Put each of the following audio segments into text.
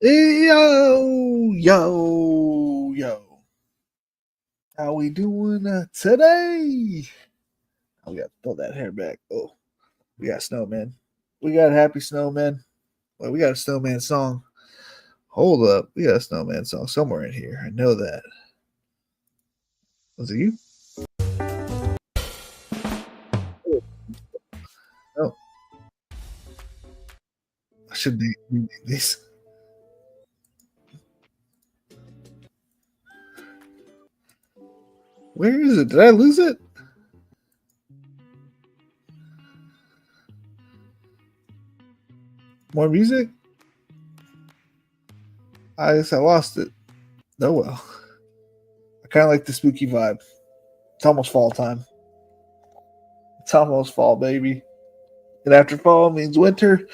Yo, yo, yo. How we doing today? Oh, we got to throw that hair back. Oh, we got snowman. We got happy snowman. Well, we got a snowman song. Hold up. We got a snowman song somewhere in here. I know that. Was it you? Oh, I should be reading these. Where is it? Did I lose it? More music? I guess I lost it. Oh well. I kind of like the spooky vibe. It's almost fall time. It's almost fall, baby. And after fall means winter.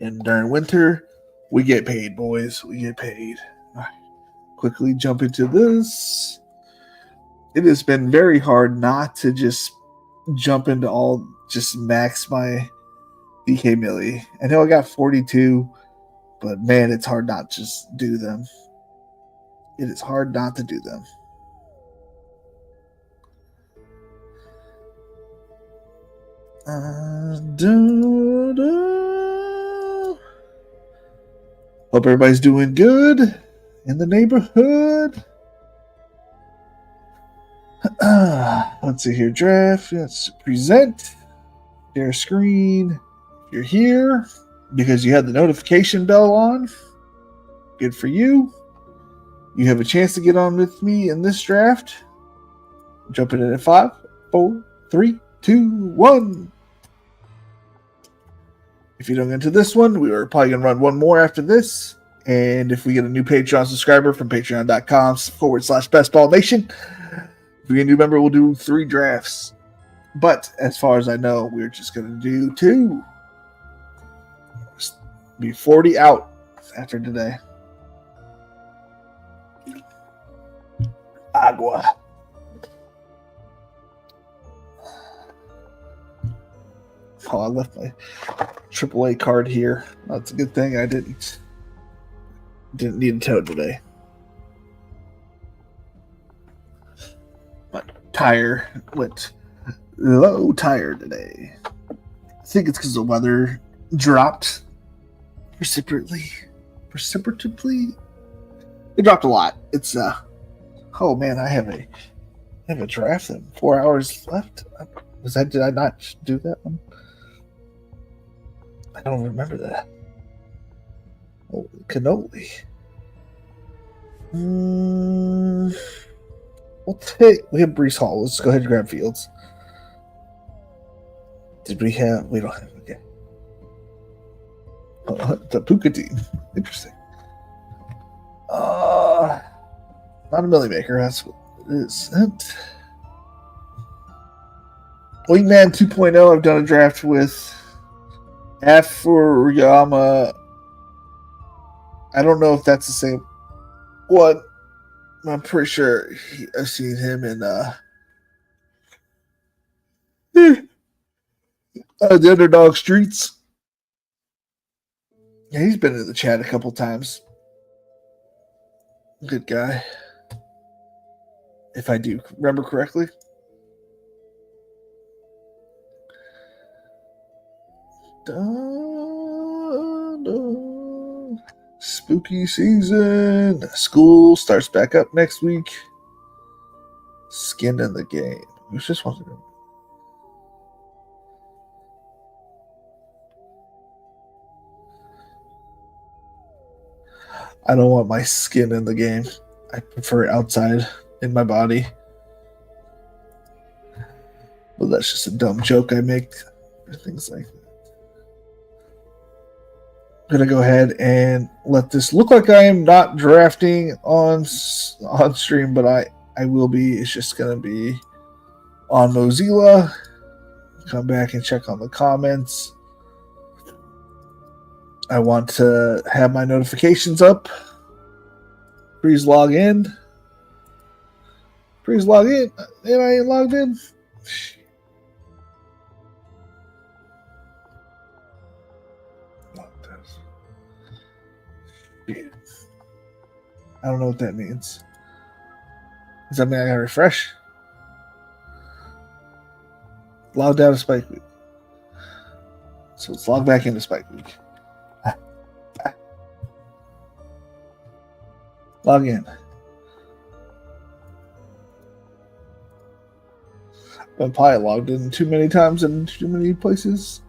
And during winter, we get paid, boys. We get paid. All right. Quickly jump into this. It has been very hard not to just jump into just max my DK Millie. I know I got 42, but man, it's hard not to just do them. It is hard not to do them. Hope everybody's doing good in the neighborhood. Let's see here. Draft. Let's present. Share screen. If you're here because you had the notification bell on, good for you. You have a chance to get on with me in this draft. Jumping in at 5, 4, 3, 2, 1. If you don't get into this one, we are probably going to run one more after this. And if we get a new Patreon subscriber from patreon.com/bestballnation, if we get a new member, we'll do 3 drafts. But as far as I know, we're just going to do 2. Be 40 out after today. Agua. Oh, I left my AAA card here. That's a good thing I didn't need a toad today. My tire went low tire today. I think it's because the weather dropped precipitously. It dropped a lot. It's oh man, I have a draft in 4 hours left. Did I not do that one? I don't remember that. Holy cannoli. We have Brees Hall. Let's go ahead and grab Fields. Did we have? We don't have. Okay. The Puka team. Interesting. Not a Millie Maker. That's what it is. Wingman 2.0. I've done a draft with Afuriyama. I don't know if that's the same one. I'm pretty sure I've seen him in the Underdog Streets. Yeah, he's been in the chat a couple times. Good guy. If I do remember correctly. Spooky season. School starts back up next week. Skin in the game. Who's just wondering? I don't want my skin in the game. I prefer it outside in my body. But that's just a dumb joke I make for things like that. I'm gonna go ahead and let this look like I am not drafting on stream, but I will be. It's just gonna be on Mozilla. Come back and check on the comments. I want to have my notifications up. Please log in. Please log in. And I ain't logged in. I don't know what that means. Does that mean I gotta refresh? Logged out of Spike Week. So let's log back into Spike Week. Log in. I've probably logged in too many times in too many places.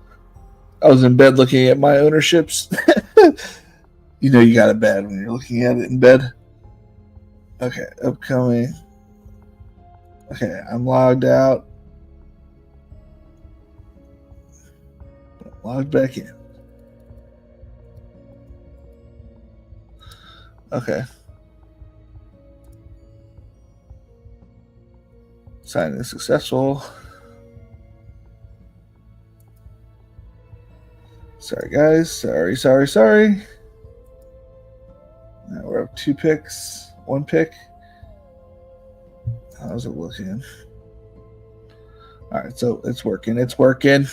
I was in bed looking at my ownerships. You know you got it bad when you're looking at it in bed. Okay, upcoming. Okay, I'm logged out. Logged back in. Okay. Sign in successful. Sorry, guys. Sorry. Now we're up 2 picks. 1 pick. How's it looking? All right, so it's working. It's loading.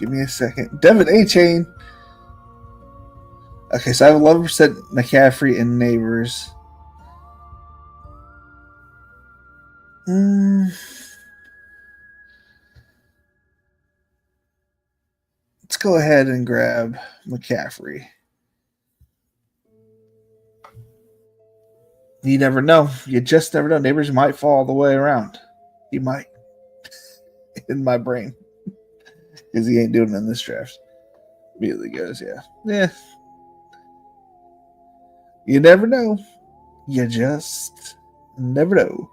Give me a second. Devin A-Chain. Okay, so I have 11% McCaffrey and Neighbors. Let's go ahead and grab McCaffrey. You never know. You just never know. Neighbors might fall the way around. He might. In my brain. Because he ain't doing it in this draft. Immediately goes, yeah. You never know. You just never know.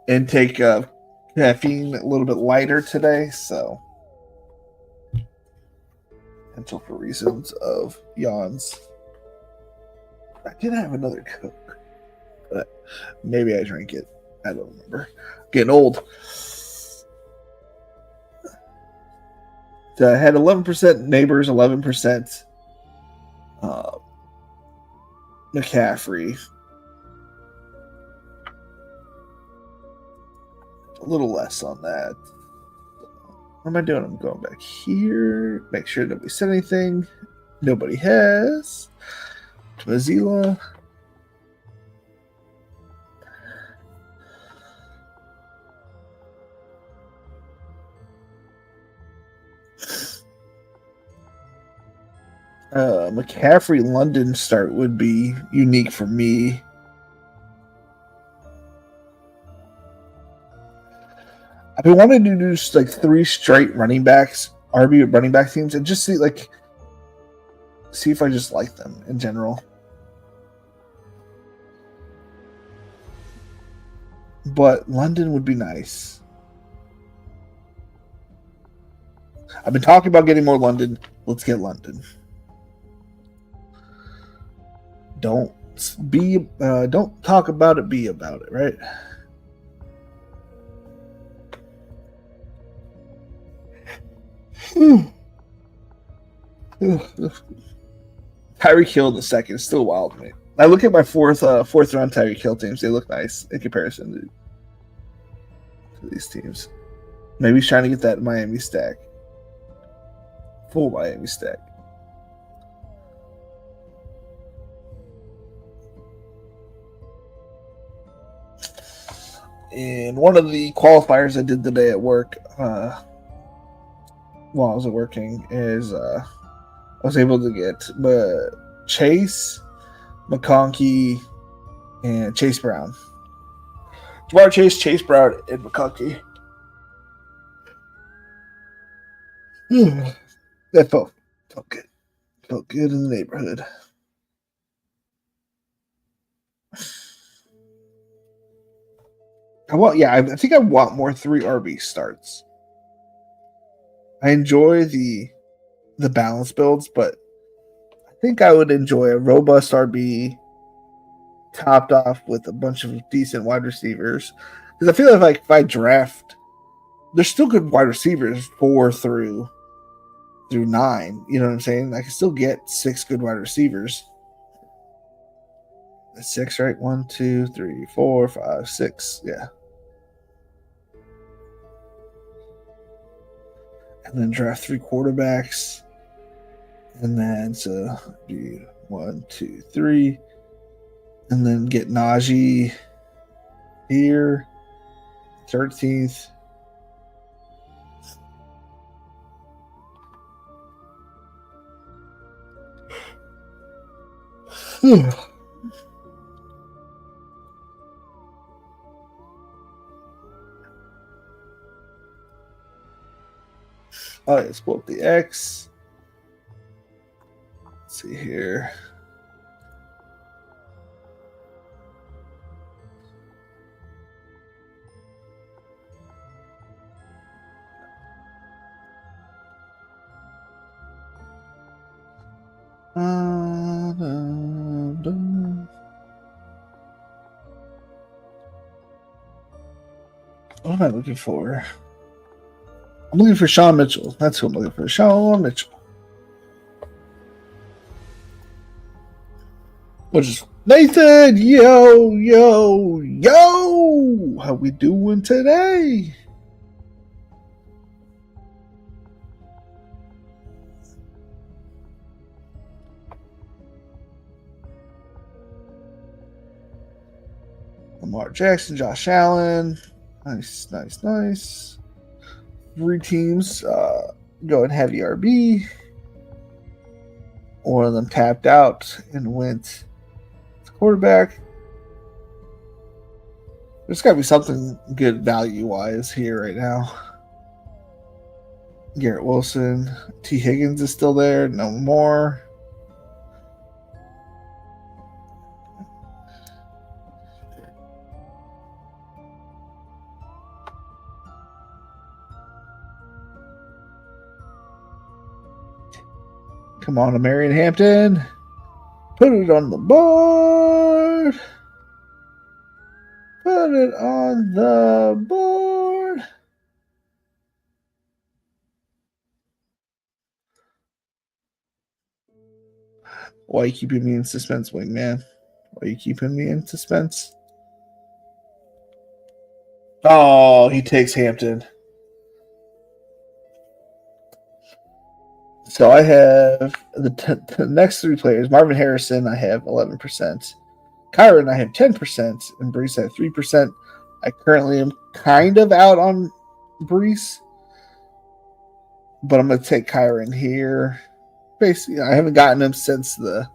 Intake of caffeine a little bit lighter today, so until for reasons of yawns. I did have another Coke, but maybe I drank it. I don't remember. Getting old. So I had 11% Neighbors, 11% McCaffrey. A little less on that. What am I doing? I'm going back here. Make sure nobody said anything. Nobody has. Twazila. McCaffrey London start would be unique for me. I've been wanting to do just like 3 straight running backs, RB running back teams, and just see if I just like them in general. But London would be nice. I've been talking about getting more London. Let's get London. Don't talk about it, be about it, right? Tyreek Hill in the second is still wild to me. I look at my fourth round Tyreek Hill teams. They look nice in comparison to these teams. Maybe he's trying to get that Miami stack. Full Miami stack. And one of the qualifiers I did today at work, while I was working, is I was able to get Chase, McConkey, and Chase Brown. Jamar Chase, Chase Brown, and McConkey. That felt good. Felt good in the neighborhood. I think I want more 3 RB starts. I enjoy the balance builds, but I think I would enjoy a robust RB topped off with a bunch of decent wide receivers. Because I feel like if I draft, there's still good wide receivers 4 through 9. You know what I'm saying? I can still get 6 good wide receivers. That's 6, right? 1, 2, 3, 4, 5, 6. Yeah. And then draft 3 quarterbacks. And then so be 1, 2, 3. And then get Najee here. 13th. Oh, let's pull up the X. Let's see here. What am I looking for? I'm looking for Sean Mitchell. That's who I'm looking for. Sean Mitchell. Which is Nathan. Yo. How we doing today? Lamar Jackson, Josh Allen. Nice. 3 teams going heavy RB. One of them tapped out and went to quarterback. There's got to be something good value-wise here right now. Garrett Wilson. T. Higgins is still there. No more. Come on, Marion Hampton. Put it on the board. Put it on the board. Why are you keeping me in suspense, wingman? Why are you keeping me in suspense? Oh, he takes Hampton. So I have the next 3 players. Marvin Harrison, I have 11%. Kyron, I have 10%. And Brees, I have 3%. I currently am kind of out on Brees, but I'm going to take Kyron here. Basically, I haven't gotten him since the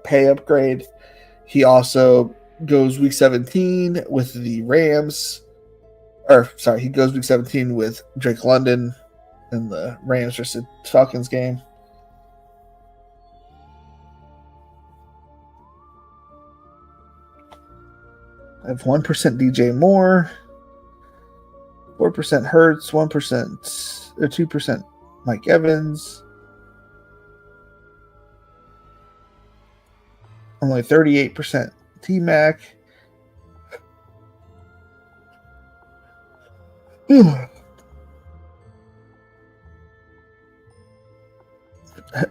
pay upgrade. He also goes week 17 with the Rams. He goes week 17 with Drake London in the Rams versus Falcons game. I have 1% DJ Moore, 4% Hurts, 1% or 2% Mike Evans. Only 38% T-Mac. Am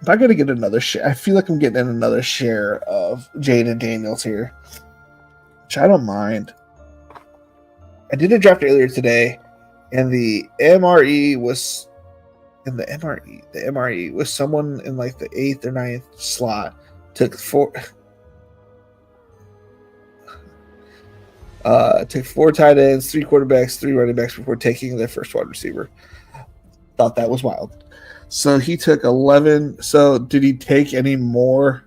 I going to get another share? I feel like I'm getting another share of Jaden Daniels here, which I don't mind. I did a draft earlier today, and the MRE was someone in like the 8th or 9th slot. Took 4 tight ends, 3 quarterbacks, 3 running backs before taking their first wide receiver. Thought that was wild. So he took 11. So did he take any more?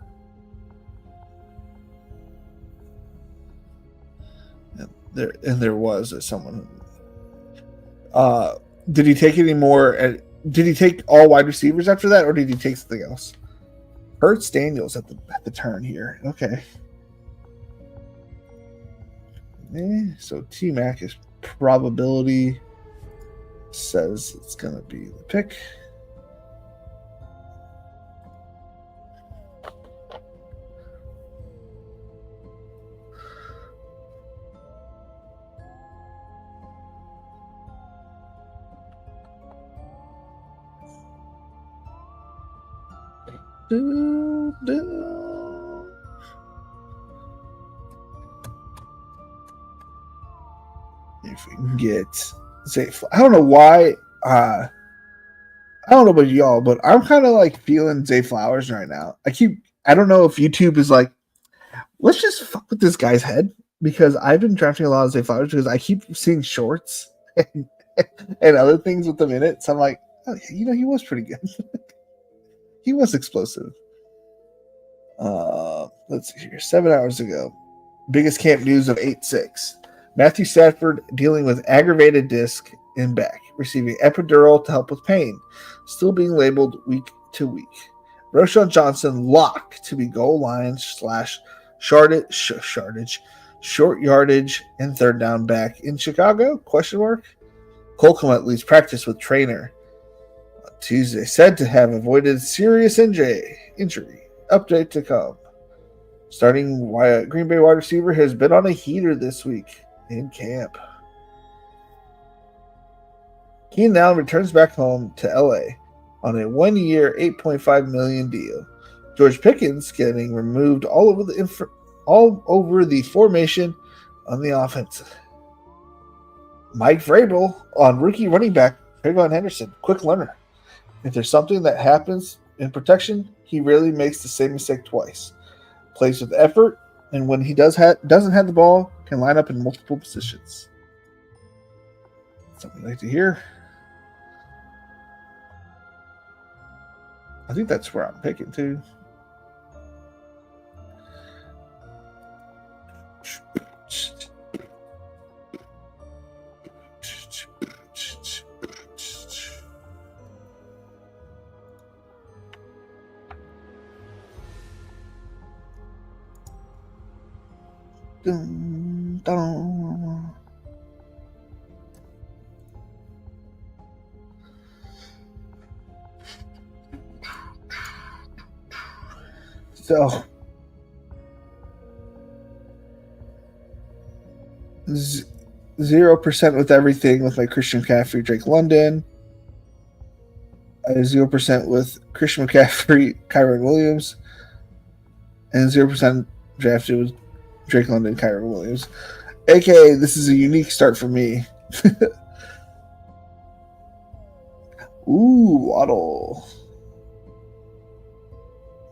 There was someone. Did he take any more? Did he take all wide receivers after that, or did he take something else? Hurts Daniels at the turn here. Okay. So T-Mac is probability says it's going to be the pick. Do, do. If we can get Zay, I don't know why. I don't know about y'all, but I'm kind of like feeling Zay Flowers right now. I don't know if YouTube is like, let's just fuck with this guy's head, because I've been drafting a lot of Zay Flowers because I keep seeing shorts and other things with them in it. So I'm like, oh, he was pretty good. He was explosive. Let's see here. 7 hours ago, biggest camp news of 8-6. Matthew Stafford dealing with aggravated disc in back, receiving epidural to help with pain, still being labeled week to week. Roschon Johnson locked to be goal line / short yardage and third down back in Chicago? ? Colcom at least practiced with trainer on Tuesday, said to have avoided serious injury. Update to come. Starting Green Bay wide receiver has been on a heater this week in camp. Keenan Allen returns back home to LA on a 1-year, $8.5 million deal. George Pickens getting removed all over the formation on the offense. Mike Vrabel on rookie running back Trayvon Henderson, quick learner. If there's something that happens in protection, he rarely makes the same mistake twice. Plays with effort, and when he doesn't have the ball, can line up in multiple positions. Something I'd like to hear. I think that's where I'm picking too. Dun, dun. So 0% with everything with my Christian McCaffrey, Drake London. 0% with Christian McCaffrey, Kyron Williams, and 0% drafted with Drake London, Kyron Williams. AKA, this is a unique start for me. Ooh, Waddle.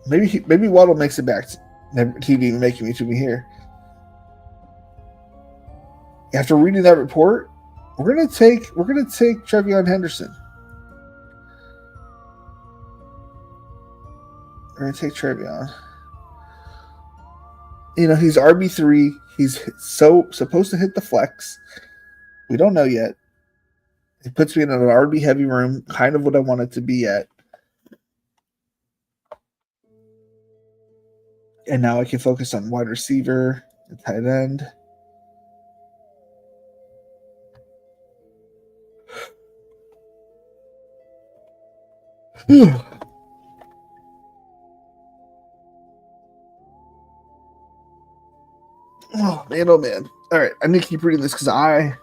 Maybe Waddle makes it back. He didn't make me to be here. After reading that report, we're gonna take Trevion Henderson. We're gonna take Trevion. He's RB3. He's supposed to hit the flex. We don't know yet. It puts me in an RB heavy room, kind of what I want it to be at. And now I can focus on wide receiver and tight end. Oh man. All right, I need to keep reading this because I'm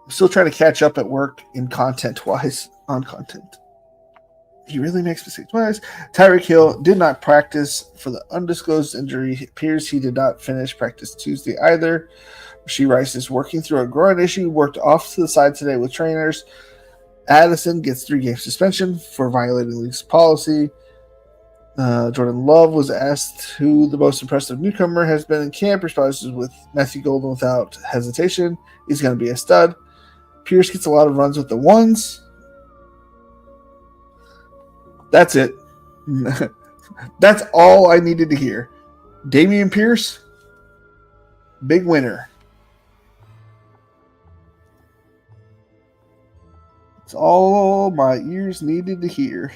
still trying to catch up at work in content-wise on content. He really makes mistakes twice. Tyreek Hill did not practice for the undisclosed injury. It appears he did not finish practice Tuesday either. Rashee Rice is working through a groin issue, worked off to the side today with trainers. Addison gets 3-game suspension for violating league's policy. Jordan Love was asked who the most impressive newcomer has been in camp. Responses with Matthew Golden without hesitation. He's going to be a stud. Pierce gets a lot of runs with the ones. That's it. That's all I needed to hear. Dameon Pierce, big winner. That's all my ears needed to hear.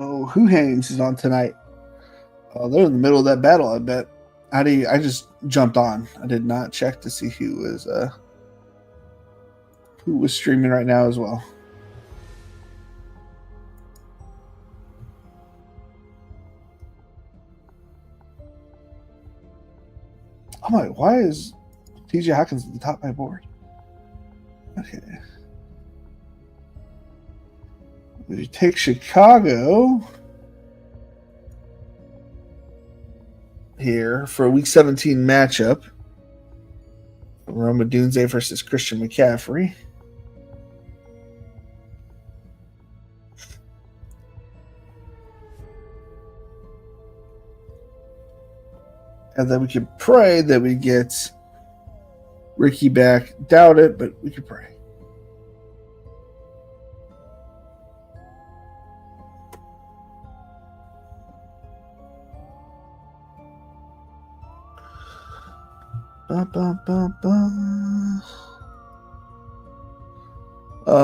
Oh, who Haynes is on tonight? Oh, they're in the middle of that battle, I bet. I just jumped on. I did not check to see who was streaming right now as well. I'm like, why is TJ Hawkins at the top of my board? Okay. We take Chicago here for a Week 17 matchup. Roma Dunze versus Christian McCaffrey. And then we can pray that we get Ricky back. Doubt it, but we can pray.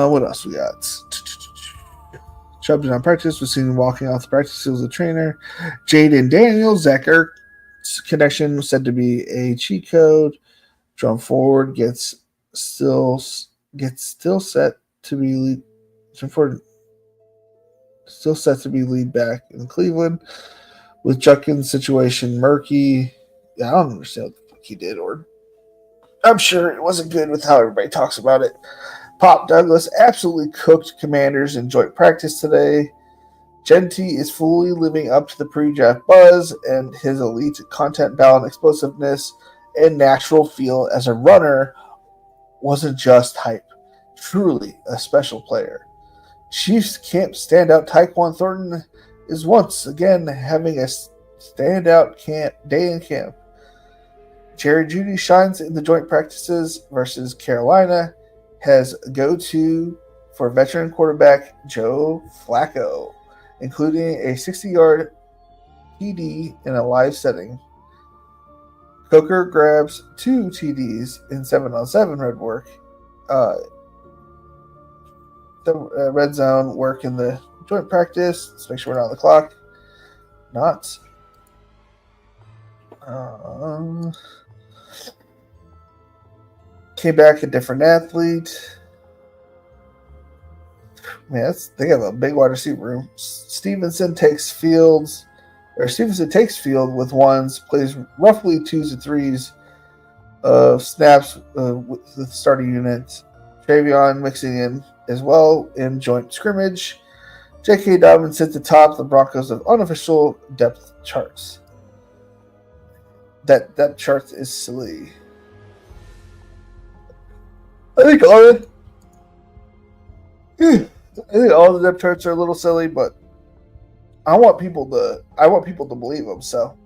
What else we got? Chubb did not practice. Was seen walking off the practice field as a trainer. Jaden Daniels, Zach Ertz's connection was said to be a cheat code. Drum forward gets still set to be lead. Drum forward still set to be lead back in Cleveland. With Judkins' situation murky. Yeah, I don't understand what the fuck he did, or I'm sure it wasn't good with how everybody talks about it. Pop Douglas absolutely cooked Commanders in joint practice today. Genty is fully living up to the pre-draft buzz, and his elite content balance, explosiveness, and natural feel as a runner wasn't just hype. Truly a special player. Chiefs camp standout Tyquan Thornton is once again having a standout day in camp. Jerry Jeudy shines in the joint practices versus Carolina, has go-to for veteran quarterback Joe Flacco, including a 60-yard TD in a live setting. Coker grabs 2 TDs in 7-on-7 red work. The red zone work in the joint practice. Let's make sure we're not on the clock. Not. Came back a different athlete. Man, they have a big wide receiver room. Stevenson takes field with ones, plays roughly 2s and 3s of snaps with the starting unit. Travion mixing in as well in joint scrimmage. J.K. Dobbins sits atop the Broncos of unofficial depth charts. That depth chart is silly. I think all the depth charts are a little silly, but I want people to believe them. So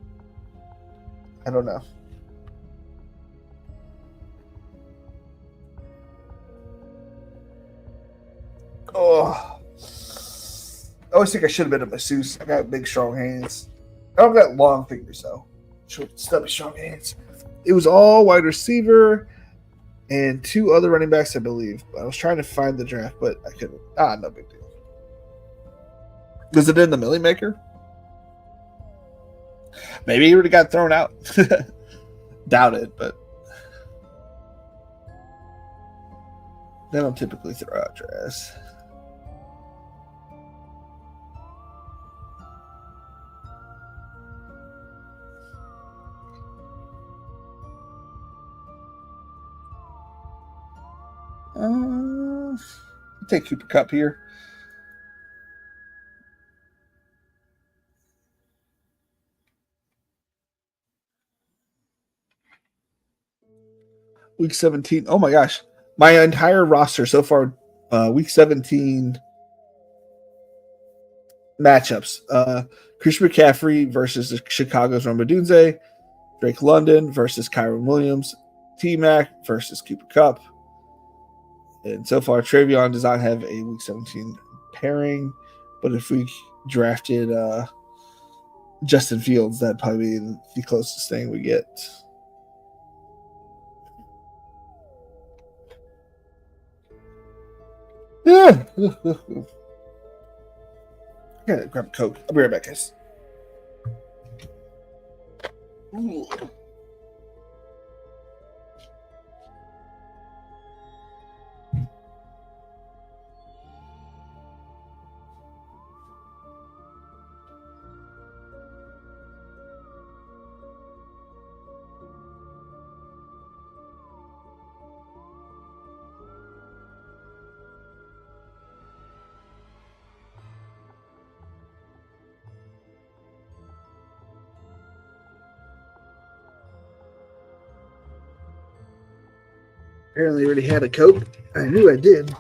I don't know. Oh, I always think I should have been a masseuse. I got big, strong hands. I don't got long fingers though. Stubby, strong hands. It was all wide receiver and 2 other running backs, I believe. I was trying to find the draft, but I couldn't. No big deal. Was it in the Millie Maker? Maybe he would have got thrown out. Doubt it, but they don't typically throw out drafts. Take Cooper Kupp here. Week 17. Oh my gosh. My entire roster so far, week 17 matchups. Christian McCaffrey versus the Chicago's Roma Dunze. Drake London versus Kyron Williams. T-Mac versus Cooper Kupp. And so far, Travion does not have a week 17 pairing. But if we drafted Justin Fields, that'd probably be the closest thing we get. Yeah. I gotta grab a Coke. I'll be right back, guys. Ooh. apparently already had a Coke. I knew I did,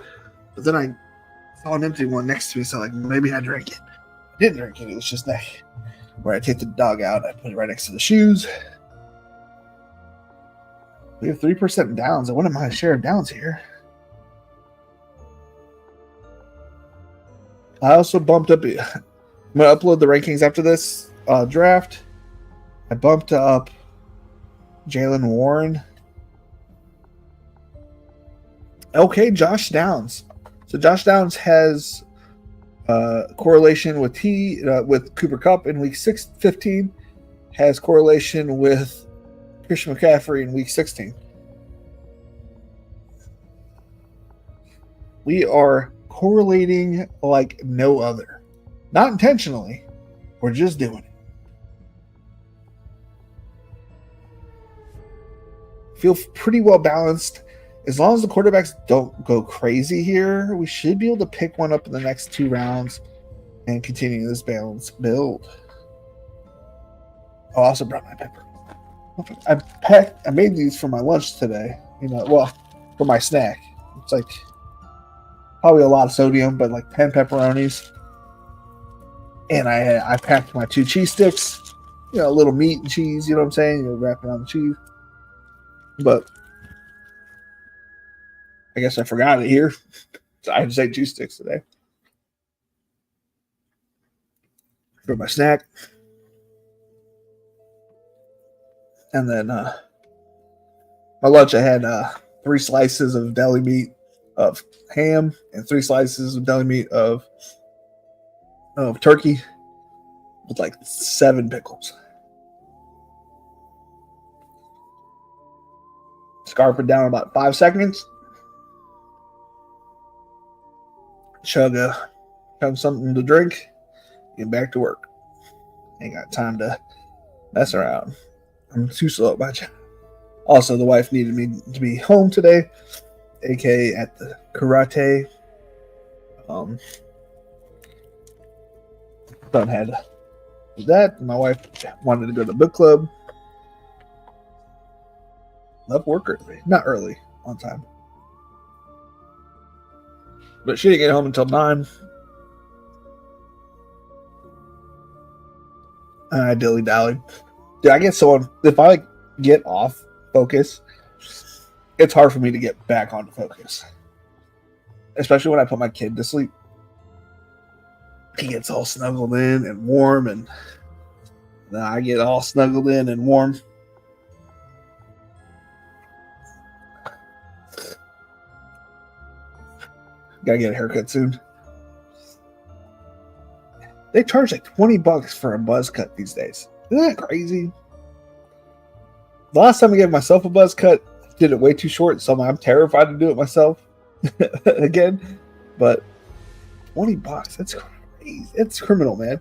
but then I saw an empty one next to me, so like maybe I drank it. I didn't drink it. It was just that where I take the dog out, I put it right next to the shoes. We have 3% downs. I wouldn't mind a share of downs here. I also bumped up. I'm gonna upload the rankings after this draft. I bumped up Jalen Warren. Okay, Josh Downs. So Josh Downs has correlation with with Cooper Kupp in week 15. Has correlation with Christian McCaffrey in week 16. We are correlating like no other. Not intentionally. We're just doing it. Feel pretty well balanced. As long as the quarterbacks don't go crazy here, we should be able to pick one up in the next 2 rounds and continue this balanced build. I also brought my pepper. I made these for my lunch today. For my snack. It's like probably a lot of sodium, but like 10 pepperonis. And I packed my 2 cheese sticks. A little meat and cheese, you know what I'm saying? Wrap it on the cheese. But I guess I forgot it here. So I just ate 2 sticks today. For my snack. And then my lunch, I had 3 slices of deli meat of ham and 3 slices of deli meat of turkey with like 7 pickles. Scarf it down in about 5 seconds. Chug something to drink. Get back to work. Ain't got time to mess around. I'm too slow at my job. Also, the wife needed me to be home today, aka at the karate. Son had to do that. My wife wanted to go to the book club. Left work early. Not early, on time. But she didn't get home until 9. And I dilly-dallied. Dude, I get if I get off focus, it's hard for me to get back onto focus. Especially when I put my kid to sleep. He gets all snuggled in and warm, and then I get all snuggled in and warm. Gotta get a haircut soon. They charge like $20 for a buzz cut these days. Isn't that crazy? The last time I gave myself a buzz cut, I did it way too short, so I'm terrified to do it myself again. But $20, that's crazy. It's criminal, man.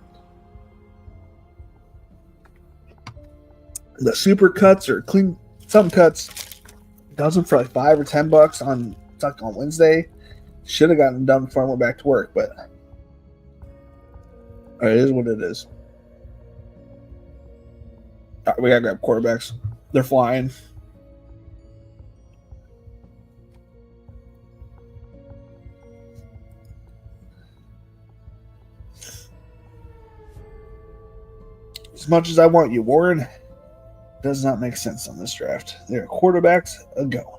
The super cuts or clean some cuts does them for like $5 or $10 on Wednesday. Should have gotten done before I went back to work, but it is what it is. All right, we gotta grab quarterbacks. They're flying. As much as I want you, Warren, does not make sense on this draft. There are quarterbacks a go.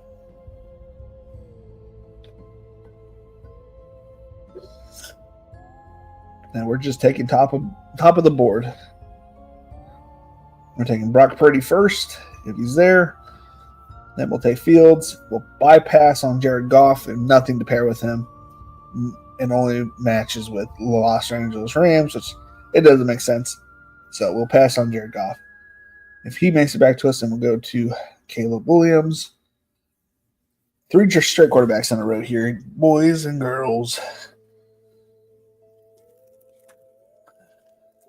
And we're just taking top of the board. We're taking Brock Purdy first, if he's there. Then we'll take Fields. We'll bypass on Jared Goff and nothing to pair with him. And only matches with the Los Angeles Rams, which it doesn't make sense. So we'll pass on Jared Goff. If he makes it back to us, then we'll go to Caleb Williams. 3 just straight quarterbacks on a row here, boys and girls.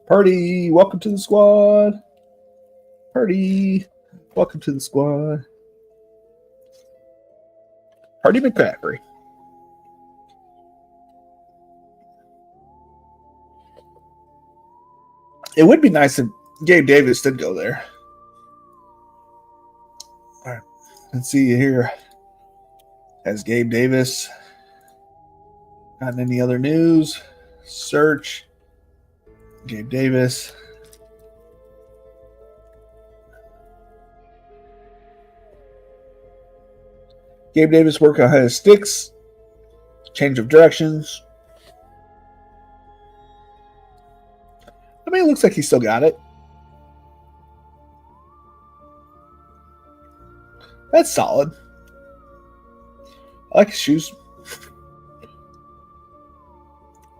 Purdy, welcome to the squad. Purdy, welcome to the squad. Purdy McCaffrey. It would be nice if Gabe Davis did go there. All right, let's see here. Has Gabe Davis gotten any other news? Search. Gabe Davis. Gabe Davis working on his sticks. Change of directions. I mean, it looks like he still got it. That's solid. I like his shoes.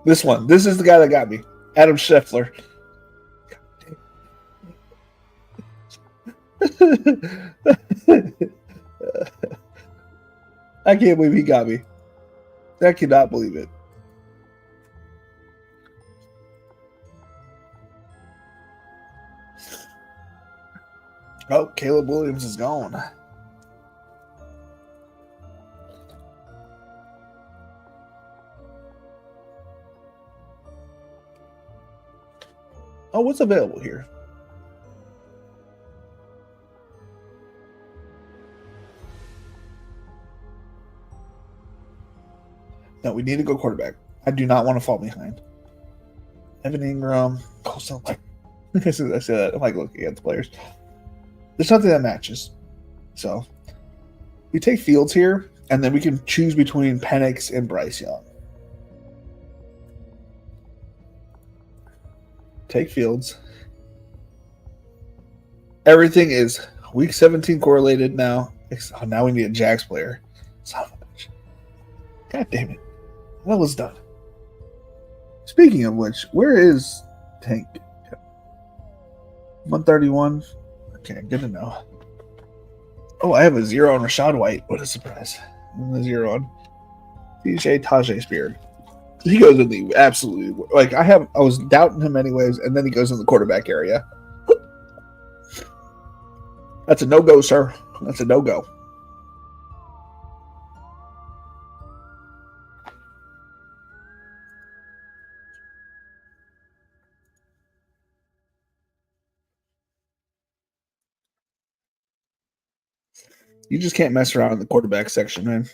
This one. This is the guy that got me. Adam Scheffler. I can't believe he got me. I cannot believe it. Oh, Caleb Williams is gone. Oh, what's available here? No, we need to go quarterback. I do not want to fall behind. Evan Ingram. Colson. I say that. I'm like looking at the players. There's nothing that matches. So we take Fields here, and then we can choose between Penix and Bryce Young. Take Fields. Everything is week 17 correlated now. Oh, now we need a Jags player. Son of a bitch. God damn it. That was done. Speaking of which, where is Tank? 131. Okay, good to know. Oh, I have a 0 on Rachaad White. What a surprise. And a 0 on DJ Tajay Spears. He goes in the absolutely like I was doubting him anyways, and then he goes in the quarterback area. That's a no-go, sir. That's a no-go. You just can't mess around in the quarterback section, man.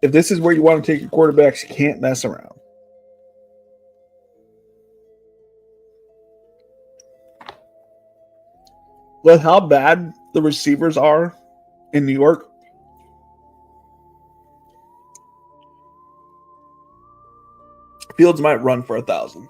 If this is where you want to take your quarterbacks, you can't mess around. With how bad the receivers are in New York, Fields might run for 1,000.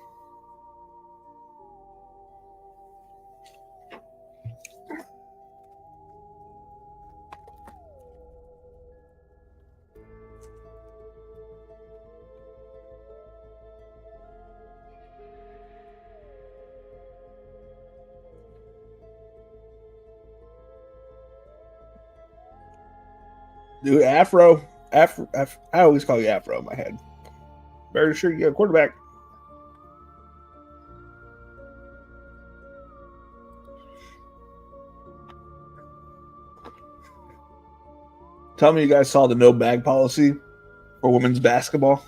Dude, Afro. I always call you Afro in my head. Very sure you got a quarterback. Tell me you guys saw the no bag policy for women's basketball.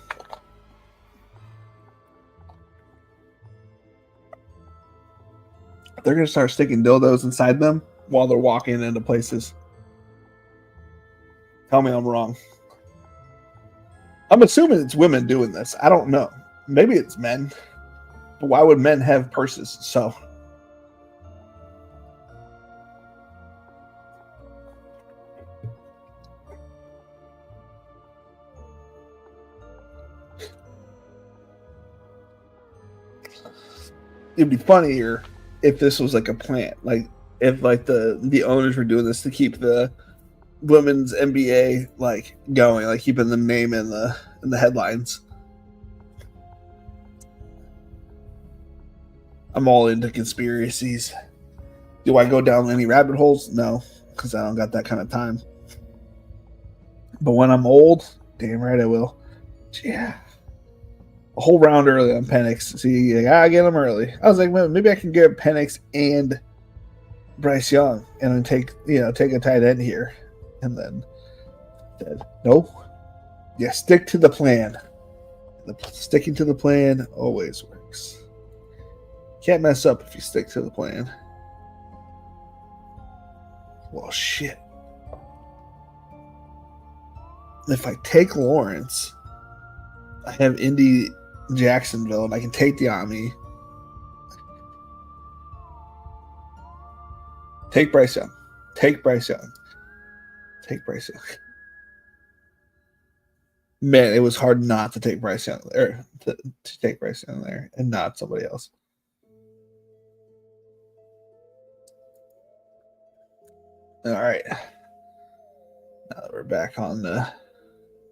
They're going to start sticking dildos inside them while they're walking into places. Tell me I'm wrong. I'm assuming it's women doing this. I don't know. Maybe it's men. But why would men have purses? So it'd be funnier if this was like a plant. Like if like the owners were doing this to keep the women's NBA like going, like keeping the name in the headlines. I'm all into conspiracies. Do I go down any rabbit holes? No, because I don't got that kind of time. But when I'm old, damn right I will. Yeah. A whole round early on Penix. See, I gotta get him early. I was like, well, maybe I can get Penix and Bryce Young and then take a tight end here. And then said, no. Yeah, stick to the plan. Sticking to the plan always works. Can't mess up if you stick to the plan. Well, shit. if I take Lawrence, I have Indy Jacksonville, and I can take the Army. Take Bryce Young. Take Bryce Young. Take Bryce Young. Man, it was hard not to take Bryce Young there, to take Bryce Young there and not somebody else. All right. Now that we're back on the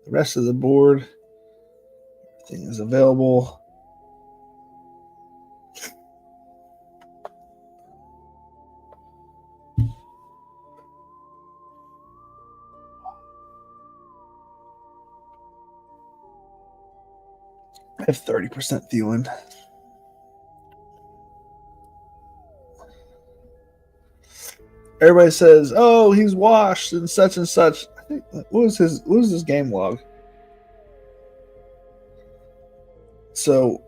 rest of the board, everything is available. I have 30% Thielen. Everybody says, "Oh, he's washed and such and such." I think what was his game log? So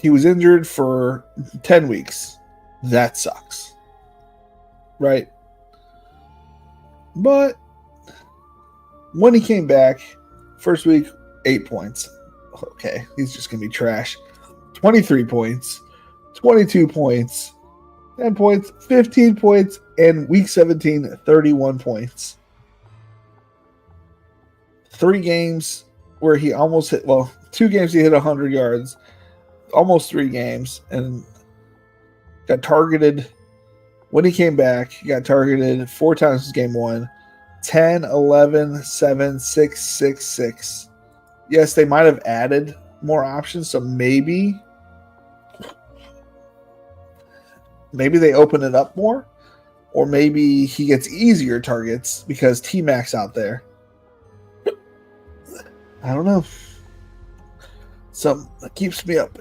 he was injured for 10 weeks. That sucks, right? But when he came back, first week, 8 points. Okay, he's just gonna be trash. 23 points, 22 points. 10 points, 15 points, and week 17, 31 points. 3 games where he almost hit, 2 games he hit 100 yards, almost 3 games, and got targeted. When he came back, he got targeted 4 times in game 1, 10, 11, 7, 6, 6, 6. Yes, they might have added more options, so maybe they open it up more, or maybe he gets easier targets because T-Mac's out there. I don't know. Something that keeps me up.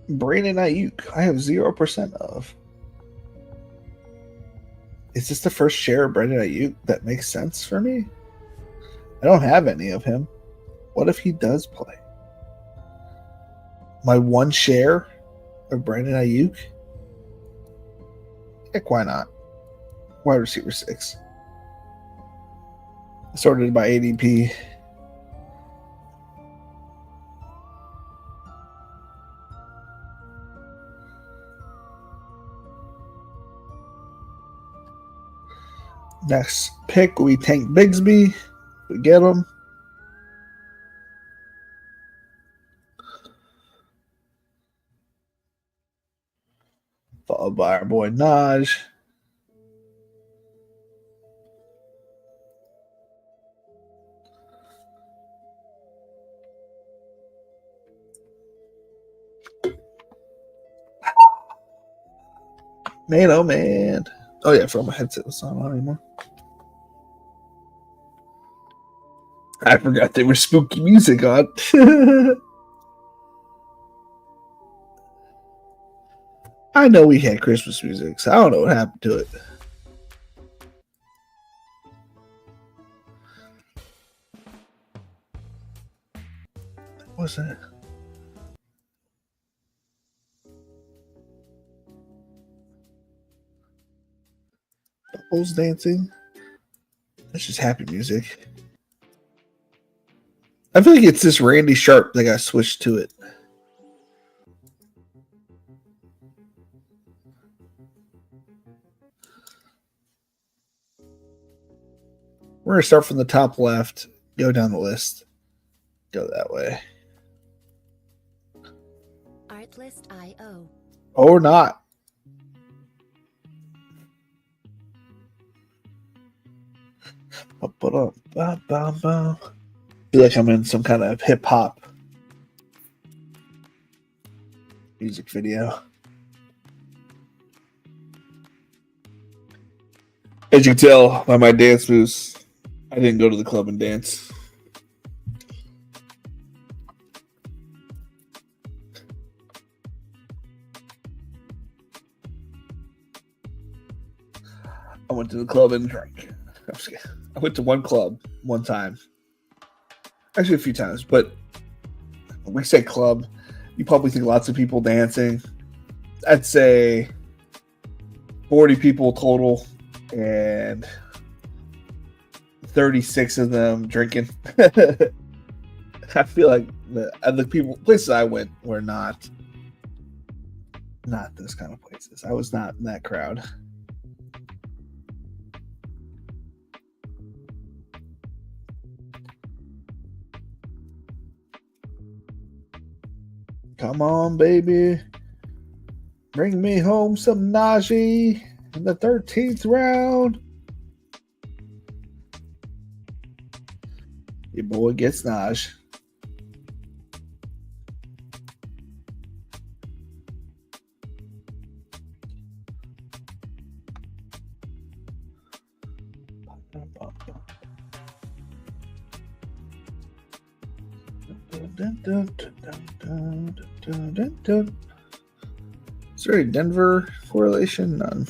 Brandon Ayuk, I have 0% of. Is this the first share of Brandon Ayuk that makes sense for me? I don't have any of him. What if he does play? My 1 share of Brandon Ayuk? Heck, why not? Wide receiver 6. Sorted by ADP. Next pick, we tank Bigsby. We get him. Followed by our boy Naj. Man, oh man. Oh yeah, for my headset was not on anymore. I forgot there was spooky music on. I know we had Christmas music, so I don't know what happened to it. What's that? Bubbles dancing? That's just happy music. I feel like it's this Randy Sharp that got switched to it. We're going to start from the top left, go down the list, go that way. Artlist.io. Or not. I feel like I'm in some kind of hip hop music video. As you can tell by my dance moves, I didn't go to the club and dance. I went to the club and drank. I went to one club one time. Actually, a few times. But when we say club, you probably think lots of people dancing. I'd say 40 people total and 36 of them drinking. I feel like the places I went were not those kind of places. I was not in that crowd. Come on, baby. Bring me home some Najee in the 13th round. Your boy gets Naj. Is there a Denver correlation? None.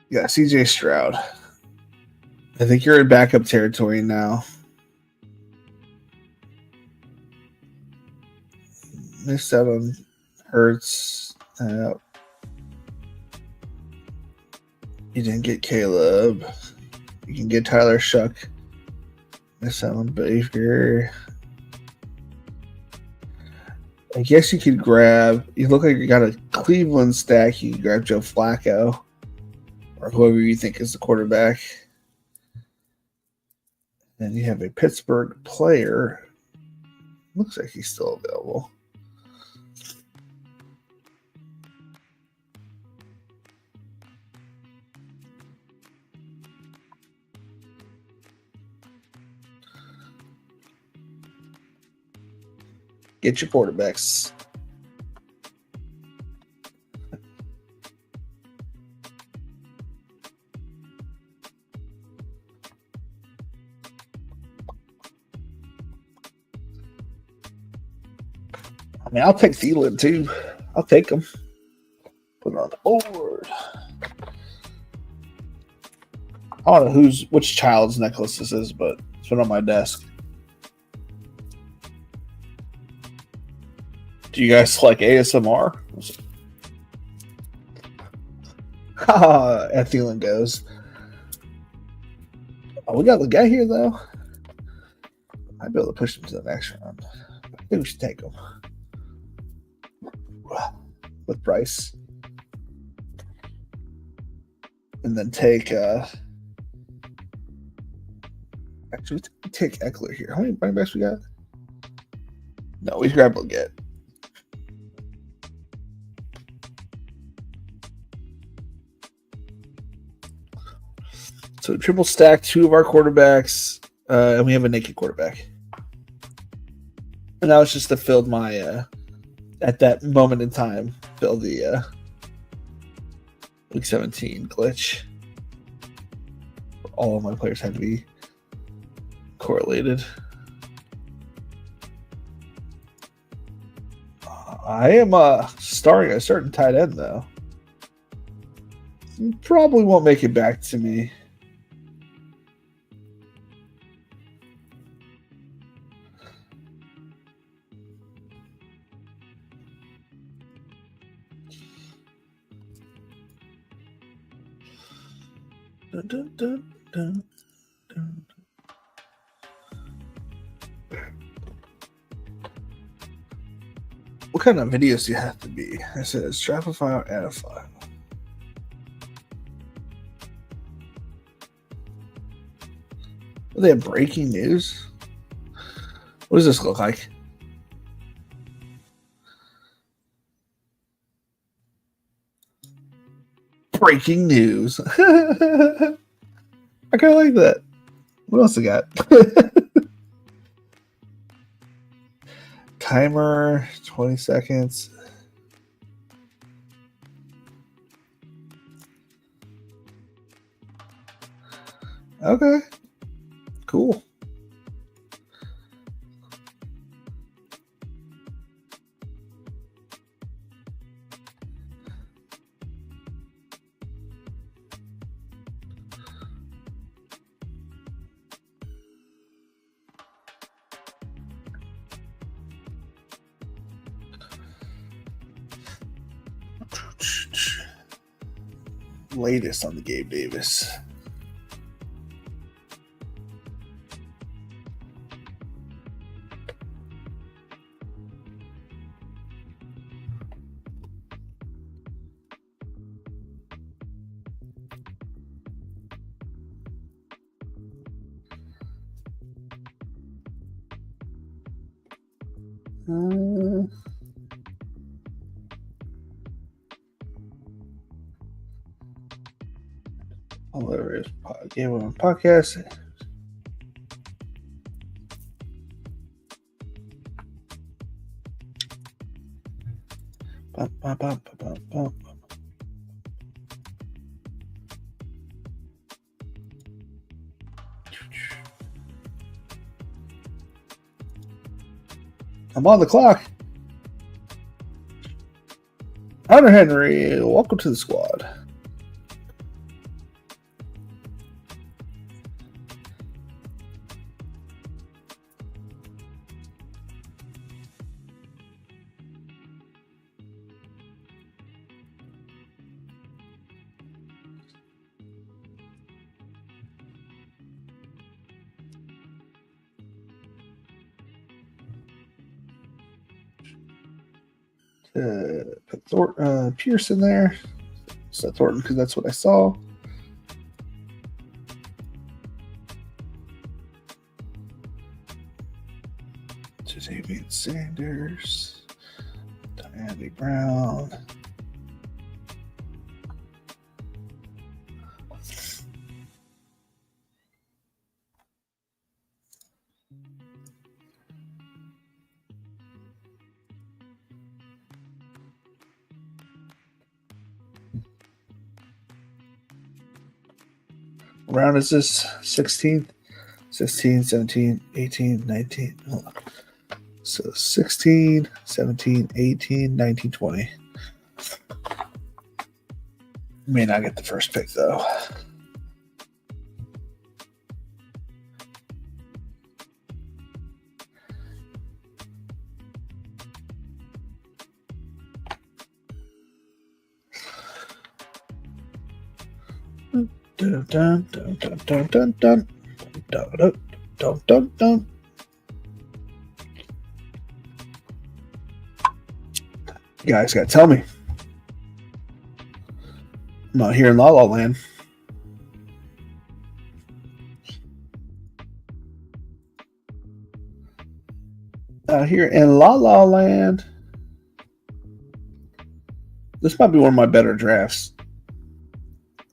Yeah, CJ Stroud. I think you're in backup territory now. Missed out on Hurts. You didn't get Caleb. You can get Tyler Shuck. Missed out on Baker. I guess you could grab. You look like you got a Cleveland stack. You can grab Joe Flacco or whoever you think is the quarterback. And you have a Pittsburgh player. Looks like he's still available. Get your quarterbacks. I mean, I'll take Thielen too. I'll take him. Put it on the board. I don't know which child's necklace this is, but it's been on my desk. Do you guys like ASMR? And Thielen goes. Oh, we got the guy here though. I'd be able to push him to the next round. I think we should take him with Bryce, and then take. Actually, take Eckler here. How many running backs we got? No, we grab Leggett. So triple stack 2 of our quarterbacks, and we have a naked quarterback. And that was just to fill my, at that moment in time, fill the Week 17 glitch. All of my players had to be correlated. I am starting a certain tight end, though. Probably won't make it back to me. Dun, dun, dun, dun, dun. What kind of videos do you have to be? It says drop a file, add a file. Do they have breaking news? What does this look like? Breaking news. I kind of like that. What else I got? Timer, 20 seconds. Okay. Cool. Latest on the Gabe Davis. Hilarious Game on podcast. I'm on the clock. Hunter Henry, welcome to the squad. Put Pierce in there. So Thornton, because that's what I saw. Jadavian Sanders, Andy Brown. Round is this 16th, 16, 17, 18, 19. Hold on. So 16, 17, 18, 19, 20. May not get the first pick, though. Dun, dun, dun, dun, dun, dun, dun, dun, dun, dun, dun. You guys gotta tell me. I'm not here in La La Land. Out here in La La Land. This might be one of my better drafts.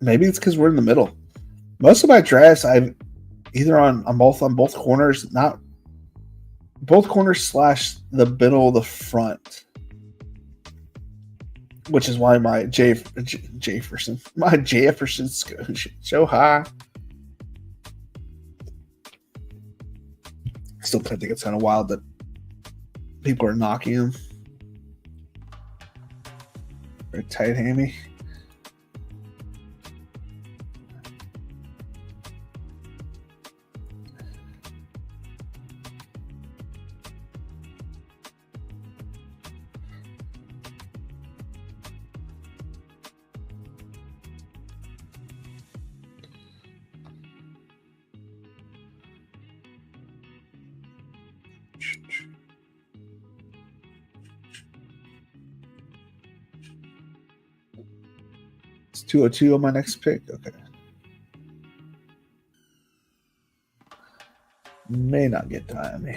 Maybe it's because we're in the middle. Most of my drafts, I've either on both corners, not both corners slash the middle of the front, which is why my Jefferson's so high. Still think it's kind of wild that people are knocking him. Very tight hammy. It's 202 on my next pick. Okay. May not get time.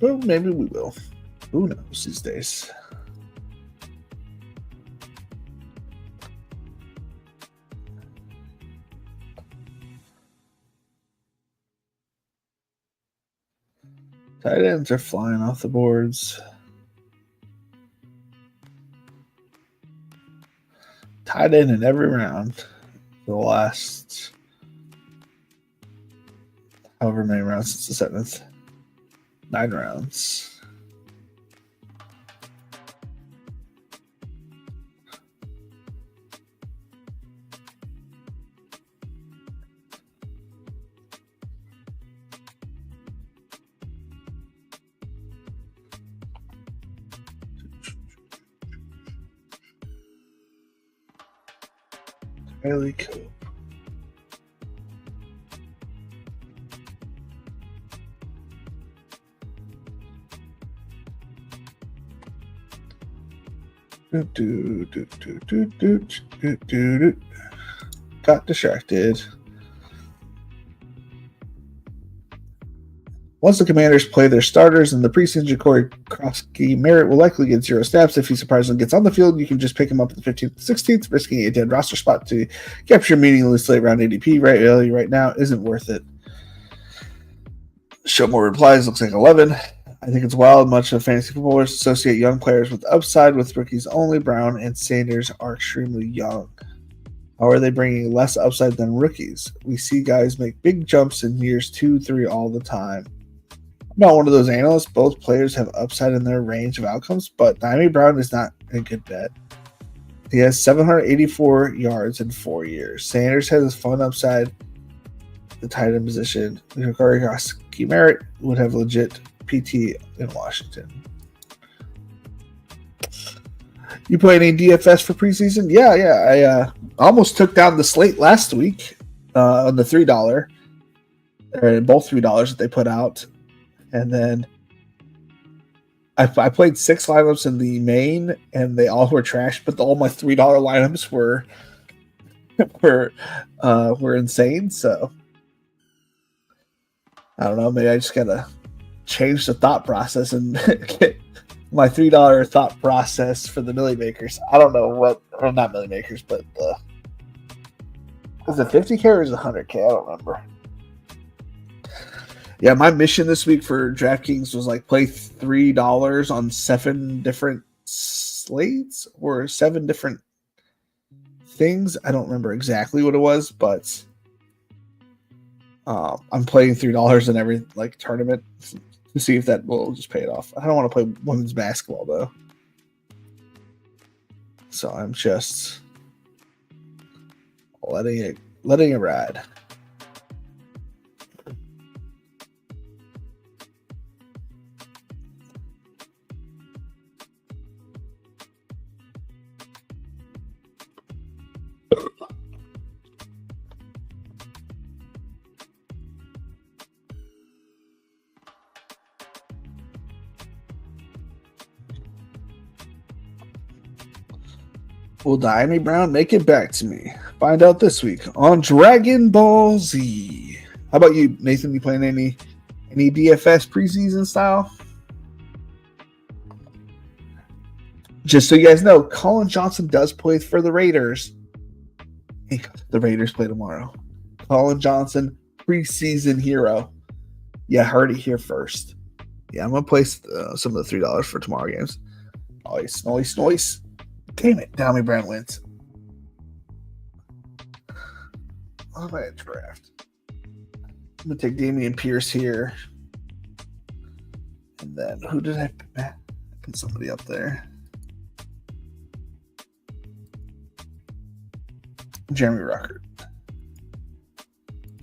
But maybe we will. Who knows these days? Tight ends are flying off the boards. tied in every round for the last however many rounds since the 7th. 9 rounds. Really cool. Got distracted. Once the Commanders play their starters in the preseason, Corey Krosky-Merritt will likely get 0 snaps. If he surprisingly gets on the field, you can just pick him up at the 15th, 16th, risking a dead roster spot to capture meaningless late round ADP right now isn't worth it. Show more replies. Looks like 11. I think it's wild. Much of fantasy footballers associate young players with upside. With rookies only, Brown and Sanders are extremely young. How are they bringing less upside than rookies? We see guys make big jumps in years 2, 3 all the time. I'm not one of those analysts. Both players have upside in their range of outcomes, but Diami Brown is not a good bet. He has 784 yards in 4 years. Sanders has a fun upside, the tight end position. Corey Krosky-Merritt would have legit PT in Washington. You play any DFS for preseason? Yeah. I almost took down the slate last week on the $3, or both $3 that they put out. And then I played 6 lineups in the main, and they all were trash. But all my $3 lineups were insane. So I don't know. Maybe I just gotta change the thought process and get my $3 thought process for the Millie Makers. I don't know what, or not Millie Makers, but was it 50K or is it 100K? I don't remember. Yeah, my mission this week for DraftKings was like play $3 on 7 different slates or 7 different things. I don't remember exactly what it was, but I'm playing $3 in every like tournament to see if that will just pay it off. I don't want to play women's basketball though, so I'm just letting it ride. Will Diami Brown make it back to me? Find out this week on Dragon Ball Z. How about you, Nathan? You playing any DFS preseason style? Just so you guys know, Colin Johnson does play for the Raiders. The Raiders play tomorrow. Colin Johnson, preseason hero. Yeah, heard it here first. Yeah, I'm going to place some of the $3 for tomorrow games. Nice. Damn it, Diami Brown wins. What am I at draft? I'm going to take Damian Pierce here. And then, who did I put somebody up there? Jeremy Ruckert.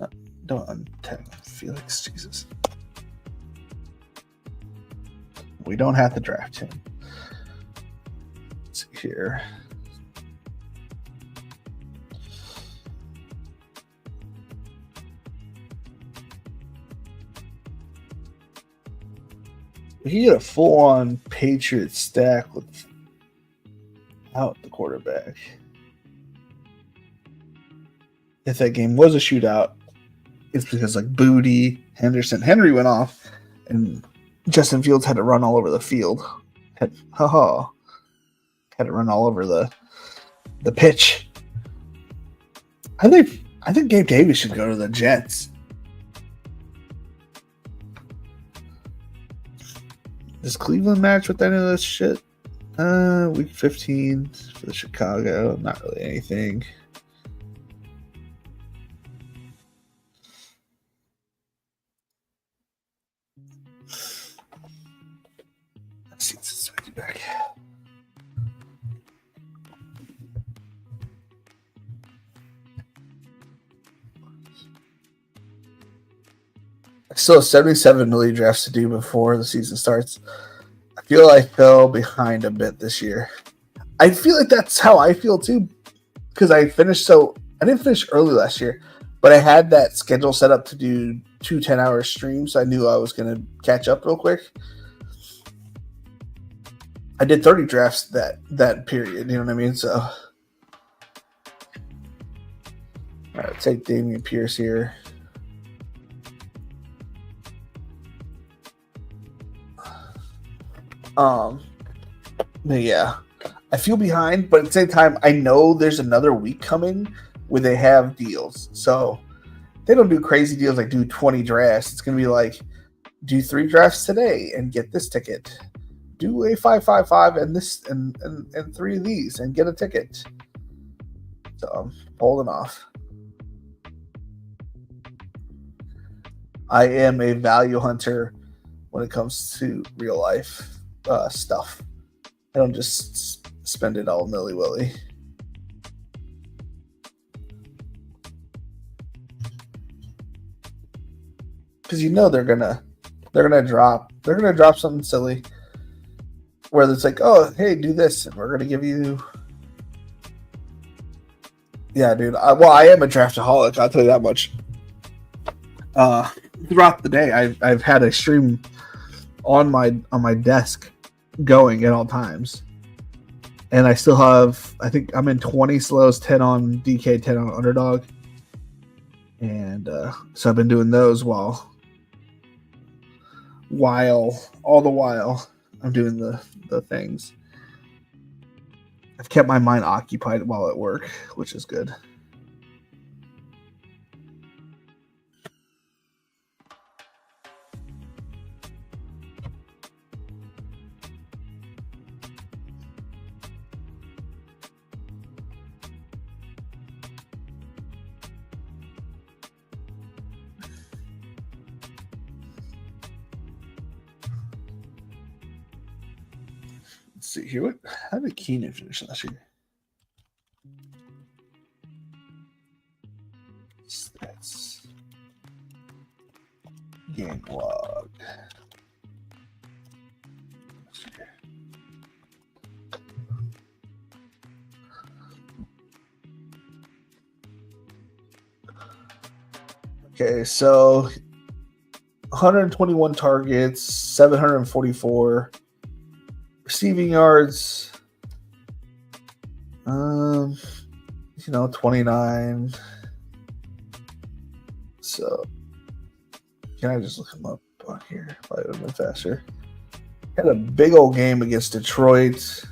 No, don't untag Felix, Jesus. We don't have to draft him. Let's see here. We can get a full-on Patriots stack without the quarterback. If that game was a shootout, it's because like Booty, Henry went off, and Justin Fields had to run all over the field. Had to run all over the pitch. I think Gabe Davis should go to the Jets. Does Cleveland match with any of this shit? Week 15 for the Chicago. Not really anything. Let's see this back. I still have 77 million drafts to do before the season starts. I feel like I fell behind a bit this year. I feel like that's how I feel too, because I didn't finish early last year, but I had that schedule set up to do 2 10-hour streams. So I knew I was going to catch up real quick. I did 30 drafts that period, you know what I mean? So, all right, take Damian Pierce here. But yeah, I feel behind, but at the same time, I know there's another week coming where they have deals. So they don't do crazy deals like do 20 drafts. It's going to be like, do 3 drafts today and get this ticket. Do a 5-5-5 and this and 3 of these and get a ticket. So I'm holding off. I am a value hunter when it comes to real life stuff. I don't just spend it all nilly-willy. Because you know they're gonna drop something silly where it's like, oh hey, do this and we're gonna give you. Yeah, dude. I am a draftaholic. I'll tell you that much. Throughout the day, I've had a stream on my desk going at all times, and I still have. I think I'm in 20 slows, 10 on DK, 10 on underdog, and so I've been doing those while all the while I'm doing the things. I've kept my mind occupied while at work, which is good. Let's see here. How did Keenan finish last year? Stats. Game log. Okay, so 121 targets, 744 receiving yards. 29. So can I just look him up on here? Probably would have been faster. Had a big old game against Detroit.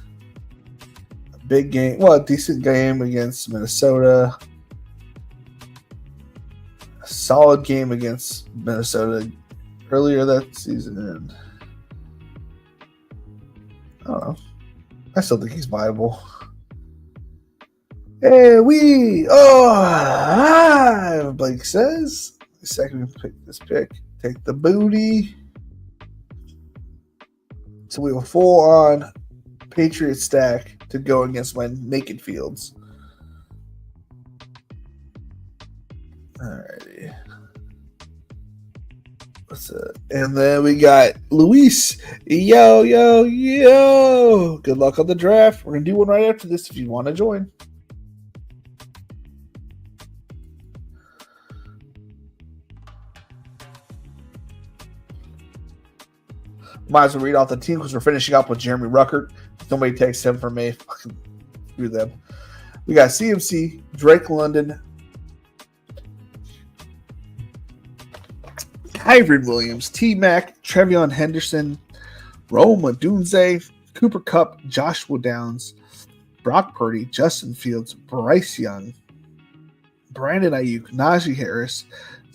A big game, a decent game against Minnesota. A solid game against Minnesota earlier that season. And I don't know. I still think he's viable. Hey, Blake says. Second pick this pick. Take the booty. So we have a full-on Patriot stack to go against my naked fields. Alrighty. And then we got Luis. Yo. Good luck on the draft. We're going to do one right after this if you want to join. Might as well read off the team because we're finishing up with Jeremy Ruckert. If nobody takes him from me, fucking screw them. We got CMC, Drake London, Hybrid Williams, T-Mac, Trevion Henderson, Roma Dunze, Cooper Kupp, Joshua Downs, Brock Purdy, Justin Fields, Bryce Young, Brandon Ayuk, Najee Harris,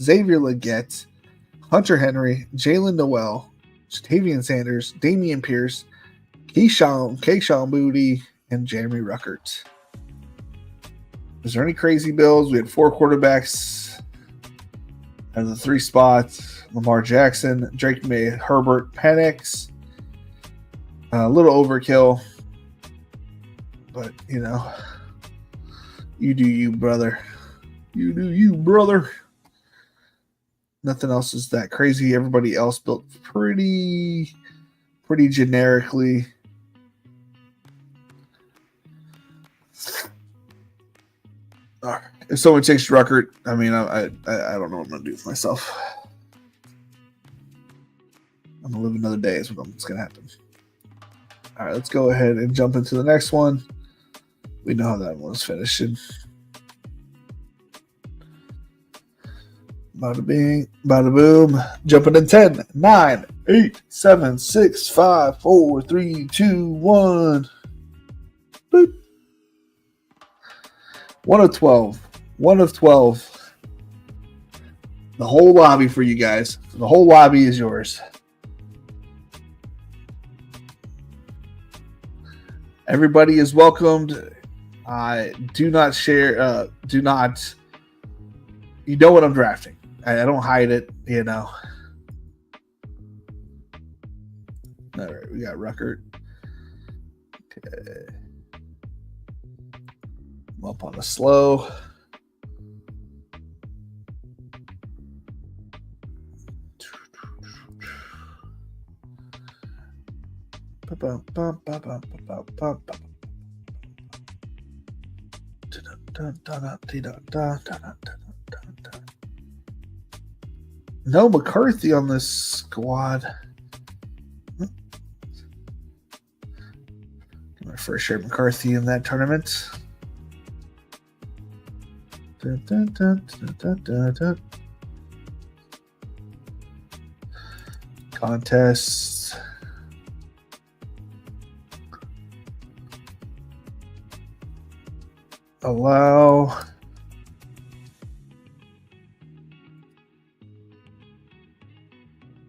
Xavier Legette, Hunter Henry, Jalen Noel, Jatavian Sanders, Damian Pierce, Keyshawn Booty, and Jeremy Ruckert. Is there any crazy builds? We had 4 quarterbacks out of the 3 spots. Lamar Jackson, Drake May, Herbert, Penix. A little overkill. But, you know, you do you, brother. You do you, brother. Nothing else is that crazy. Everybody else built pretty generically. If someone takes Ruckert, I mean, I don't know what I'm going to do with myself. I'm going to live another day is what's going to happen. All right, let's go ahead and jump into the next one. We know how that one was finishing. Bada bing, bada boom. Jumping in 10, 9, 8, 7, 6, 5, 4, 3, 2, 1. Boop. 1 of 12. 1 of 12. The whole lobby for you guys. The whole lobby is yours. Everybody is welcomed. Do not share. You know what I'm drafting. I don't hide it, you know. All right, we got Ruckert. Okay. I'm up on the slow. No McCarthy on this squad. My first share McCarthy in that tournament. Contests. Allow.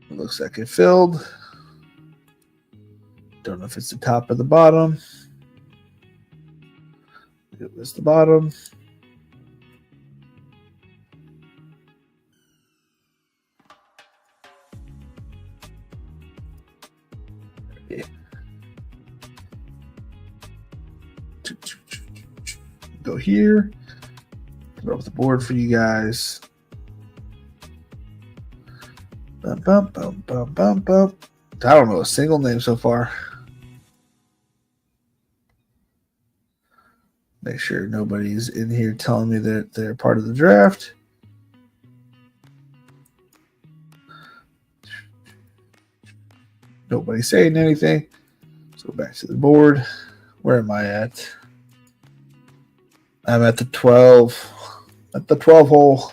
It looks like it filled. Don't know if it's the top or the bottom. It was the bottom. Yeah. Go here. Throw up the board for you guys. Bum, bum, bum, bum, bum, bum. I don't know a single name so far. Make sure nobody's in here telling me that they're part of the draft. Nobody saying anything. Let's go back to the board. Where am I at? I'm at the 12. At the 12 hole.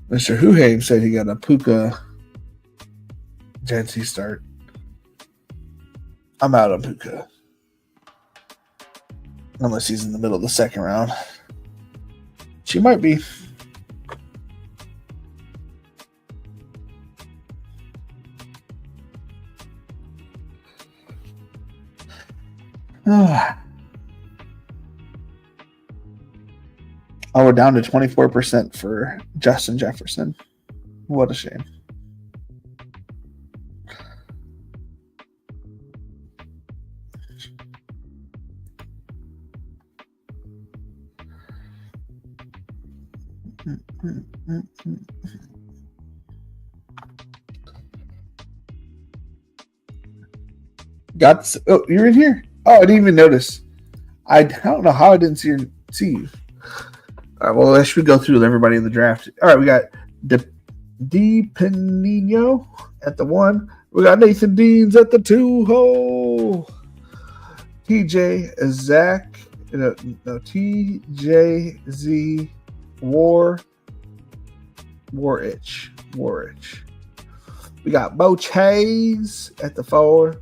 Mr. Huhame said he got a Puka Jancy start. I'm out on Puka. Unless he's in the middle of the second round. She might be. Oh, we're down to 24% for Justin Jefferson. What a shame. Oh, you're in here. Oh, I didn't even notice. I don't know how I didn't see you. All right, well, I should go through everybody in the draft. All right, we got DiPenino at the 1. We got Nathan Deans at the 2 hole. TJZ Warich. We got Bo Chase at the 4.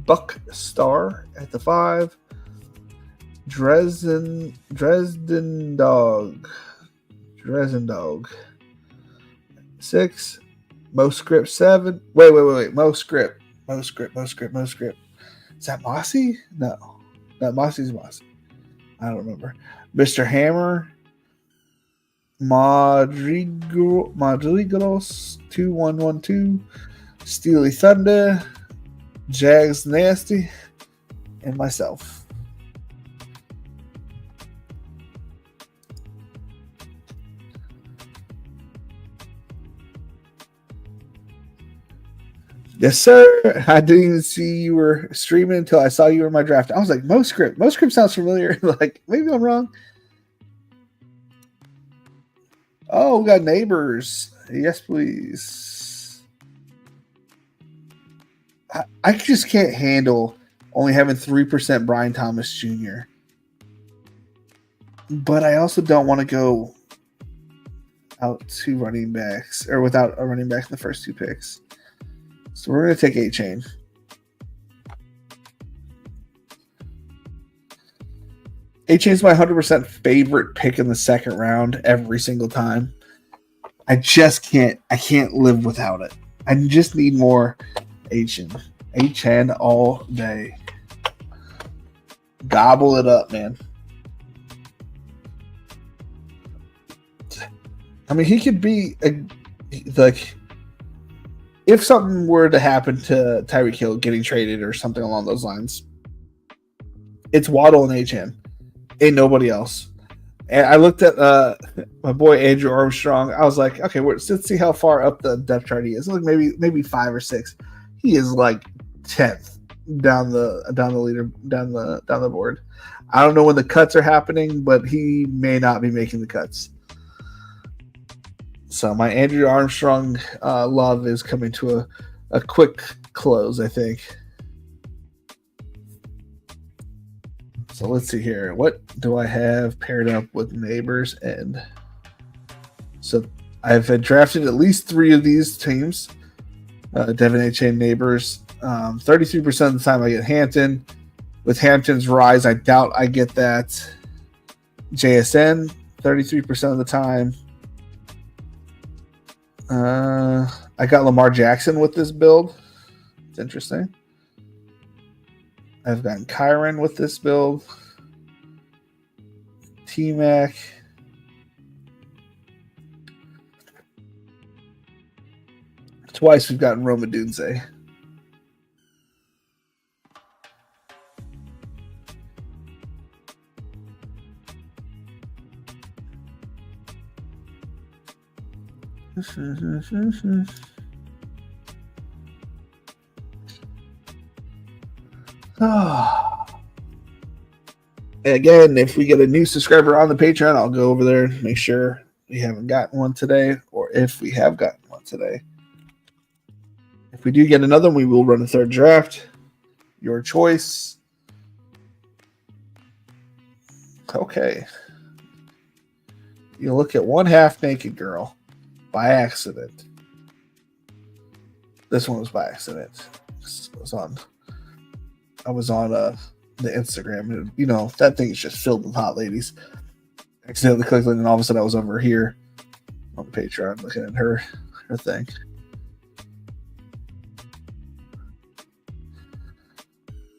Buck Star at the 5. Dresden Dog. 6. Mo Script 7. Wait. Mo Script. Is that Mossy? No. That Mossy's Mossy. I don't remember. Mr. Hammer. Madrigals 2112. Steely Thunder. Jags Nasty. And myself. Yes, sir. I didn't even see you were streaming until I saw you were in my draft. I was like, Mo Script. Mo Script sounds familiar. Like, maybe I'm wrong. Oh, we got neighbors. Yes, please. I just can't handle only having 3% Brian Thomas Jr. But I also don't want to go out 2 running backs or without a running back in the first 2 picks. So we're going to take A-Chain. A-Chain's my 100% favorite pick in the second round every single time. I can't live without it. I just need more A-Chain. A-Chain all day. Gobble it up, man. I mean, he could be like, if something were to happen to Tyreek Hill getting traded or something along those lines, it's Waddle and A-Chain. Ain't nobody else. And I looked at my boy Andrew Armstrong. I was like, okay, let's see how far up the depth chart he is. Like maybe 5 or 6. He is like 10th down the board. I don't know when the cuts are happening, but he may not be making the cuts. So my Andrew Armstrong love is coming to a quick close, I think. So let's see here. What do I have paired up with neighbors? And so I've drafted at least 3 of these teams. Devin A-Chain neighbors. 33% of the time I get Hampton. With Hampton's rise, I doubt I get that. JSN, 33% of the time. I got Lamar Jackson with this build. It's interesting. I've gotten Kyron with this build. T-Mac. Twice we've gotten Roma Dunze. Again, if we get a new subscriber on the Patreon, I'll go over there and make sure we haven't gotten one today, or if we have gotten one today. If we do get another one, we will run a third draft. Your choice. Okay. You look at one half-naked girl by accident. This one was by accident. I was on the Instagram, and you know that thing is just filled with hot ladies. Accidentally clicked it, and all of a sudden I was over here on Patreon looking at her thing.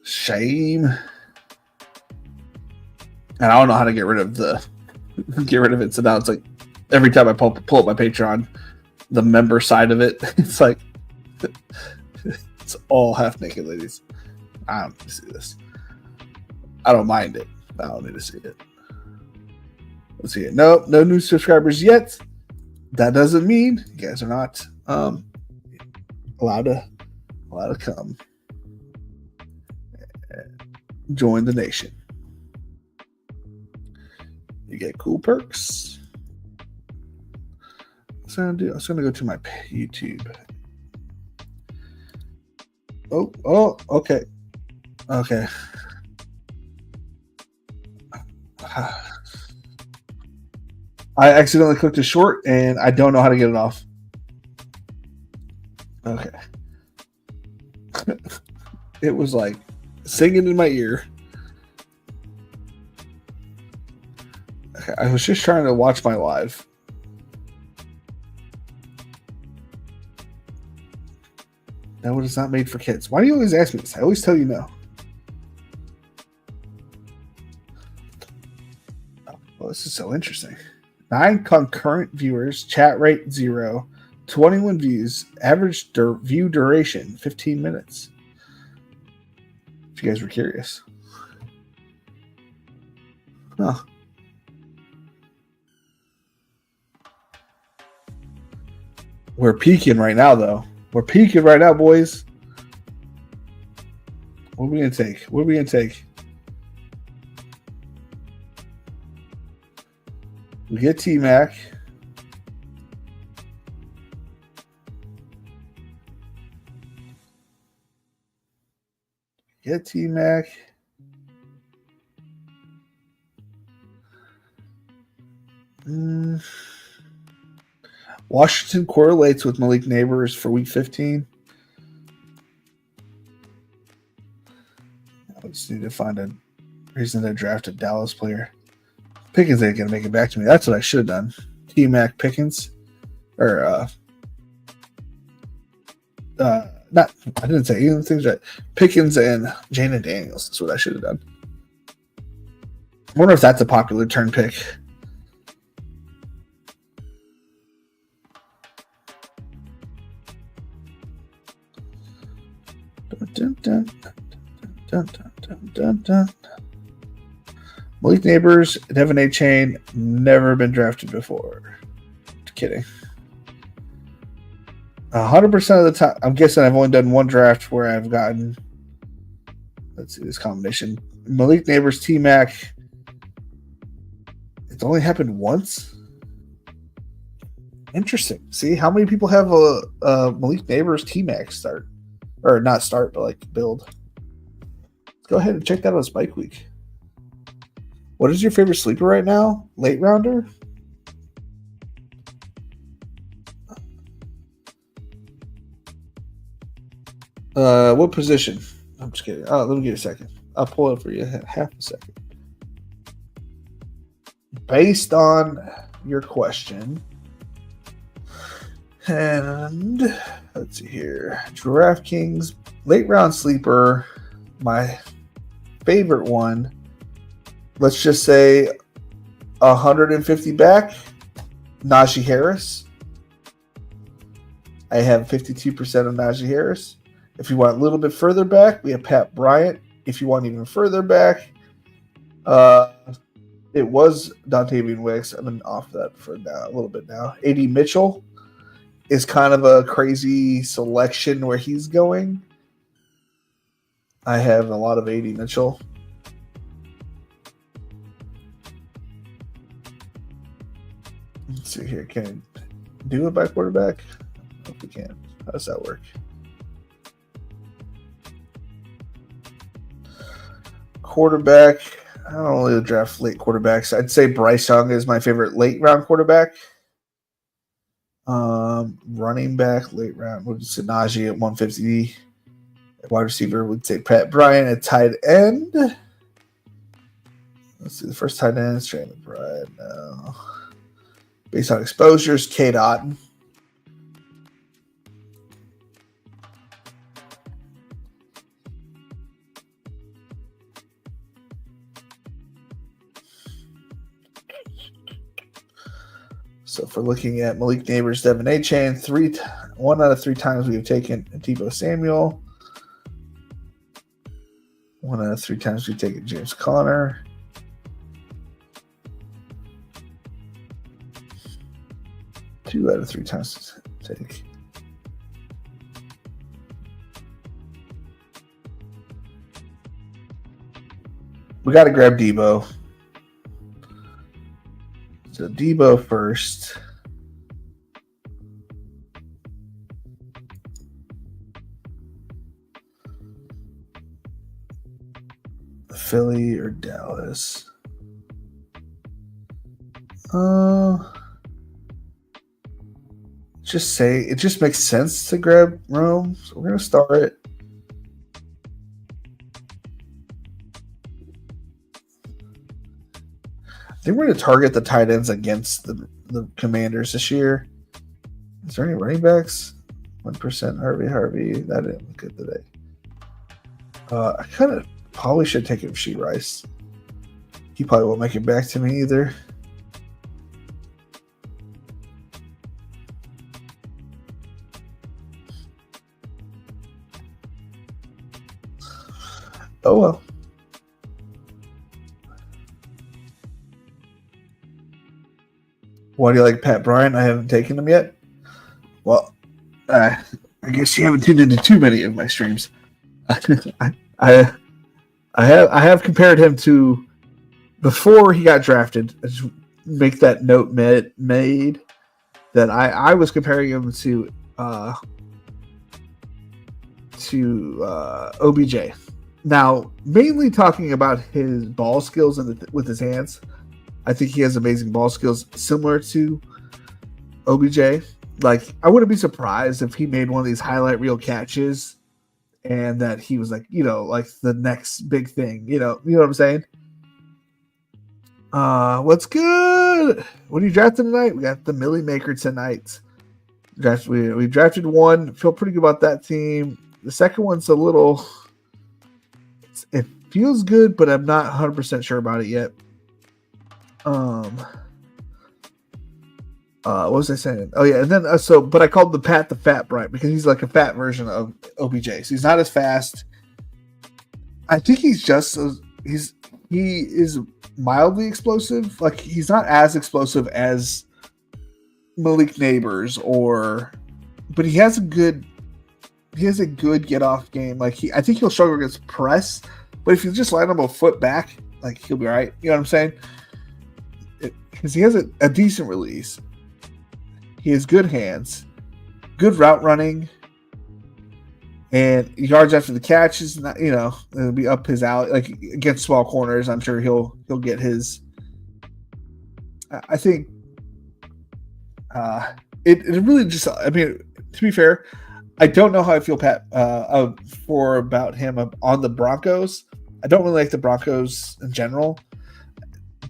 Shame. And I don't know how to get rid of it. So now it's like every time I pull up my Patreon, the member side of it, it's like it's all half naked ladies. I don't need to see this. I don't mind it. I don't need to see it. Let's see it. Nope, no new subscribers yet. That doesn't mean you guys are not allowed to come and join the nation. You get cool perks. So I'm going to go to my YouTube. Oh, okay. Okay. I accidentally clicked a short and I don't know how to get it off. Okay. It was like singing in my ear. I was just trying to watch my live. That one is not made for kids. Why do you always ask me this? I always tell you no. Oh, well, this is so interesting. 9 concurrent viewers, chat rate 0, 21 views, average view duration 15 minutes. If you guys were curious. Huh. We're peaking right now, though. We're peaking right now, boys. What are we going to take? What are we going to take? We get T-Mac. Get T-Mac. Washington correlates with Malik Neighbors for week 15. I just need to find a reason to draft a Dallas player. Pickens ain't going to make it back to me. That's what I should have done. T-Mac Pickens. Or, not, I didn't say either things right. Pickens and Jaden Daniels. That's what I should have done. I wonder if that's a popular turn pick. Dun, dun, dun, dun, dun, dun, dun. Malik Neighbors, Devin A. Chain, never been drafted before. Just kidding. 100% of the time, I'm guessing I've only done one draft where I've gotten, let's see this combination. Malik Neighbors, T-Mac. It's only happened once? Interesting. See, how many people have a Malik Neighbors T-Mac start? Or not start, but like build. Let's go ahead and check that on Spike Week. What is your favorite sleeper right now? Late rounder? What position? I'm just kidding. Let me get a second. I'll pull it for you. Half a second. Based on your question. And let's see here. DraftKings, late round sleeper. My favorite one. Let's just say 150 back. Najee Harris. I have 52% of Najee Harris. If you want a little bit further back, we have Pat Bryant. If you want even further back, it was Dontavian Wicks. I've been off that for now, a little bit now. A.D. Mitchell is kind of a crazy selection where he's going. I have a lot of A.D. Mitchell. Let's see here. Can I do it by quarterback? I hope we can. How does that work? Quarterback. I don't really draft late quarterbacks. I'd say Bryce Young is my favorite late round quarterback. Running back, late round. We'll just say Najee at 150. Wide receiver, would say Pat Bryant at tight end. Let's see. The first tight end is Trey McBride. No. Based on exposures, Cade Otton. So if we're looking at Malik Neighbors, Devin A. Chain, 1 out of 3 times we have taken Deebo Samuel. 1 out of 3 times we've taken James Conner. Two out of 3 times to take. We got to grab Deebo. So Deebo first. Philly or Dallas? Just say it just makes sense to grab Rome. So we're gonna start it. think we're going to target the tight ends against the Commanders this year. Is there any running backs? 1% Harvey. That didn't look good today. I kind of probably should take him Rasheed Rice. He probably won't make it back to me either. Oh well. Why do you like Pat Bryant? I haven't taken him yet. Well, I guess you haven't tuned into too many of my streams. I have compared him to before he got drafted. I just make that note made that I was comparing him to OBJ. Now, mainly talking about his ball skills with his hands. I think he has amazing ball skills similar to OBJ. Like, I wouldn't be surprised if he made one of these highlight reel catches and that he was like, like the next big thing. You know what I'm saying? What's good? What are you drafting tonight? We got the Millie Maker tonight. We drafted one. Feel pretty good about that team. The second one's a little... It feels good, but I'm not 100% sure about it yet. What was I saying? Oh yeah, and then but I called Pat the Fat Bryant because he's like a fat version of OBJ. So he's not as fast. I think he is mildly explosive. Like, he's not as explosive as Malik Neighbors but he has a good get off game. Like, I think he'll struggle against press, but if you just line him a foot back, like, he'll be all right. You know what I'm saying? Because he has a decent release. He has good hands, good route running, and yards after the catch is not, it'll be up his alley. Like, against small corners, I'm sure he'll get his. I think it really just. I mean, to be fair, I don't know how I feel about him on the Broncos. I don't really like the Broncos in general,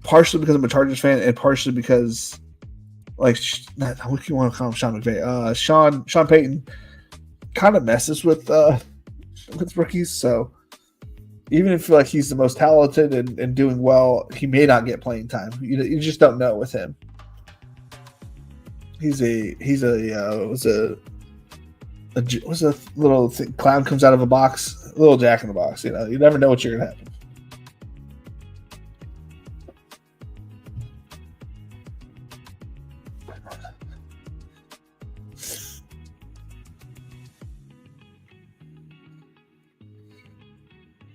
partially because I'm a Chargers fan, and partially because, like, what do you want to call him, Sean McVay? Sean Payton kind of messes with rookies. So even if, like, he's the most talented and doing well, he may not get playing time. You just don't know with him. He's a little thing, clown comes out of a box, a little Jack in the Box. You never know what you're gonna have.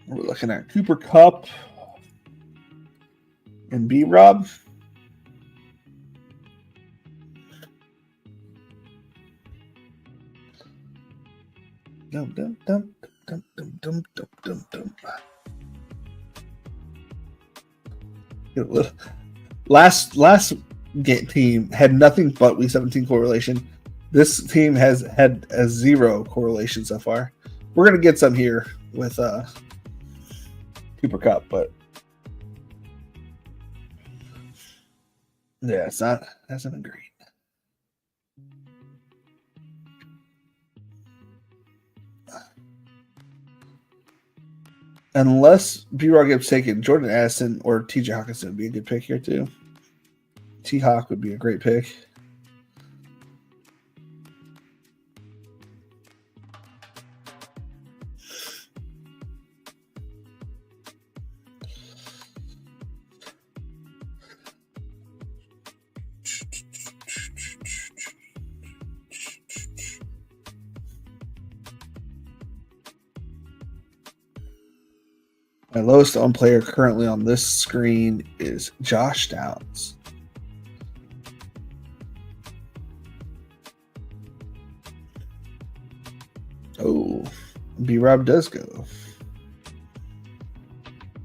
We're looking at Cooper Kupp and B-Rob. Dum, dum, dum, dum, dum, dum, dum, dum, dum. Last team had nothing but week 17 correlation. This team has had a 0 correlation so far. We're gonna get some here with Cooper Kupp, but yeah, hasn't been great. Unless B-Rock gets taken, Jordan Addison or TJ Hawkinson would be a good pick here too. T-Hawk would be a great pick. My lowest owned player currently on this screen is Josh Downs. Oh, B-Rob does go.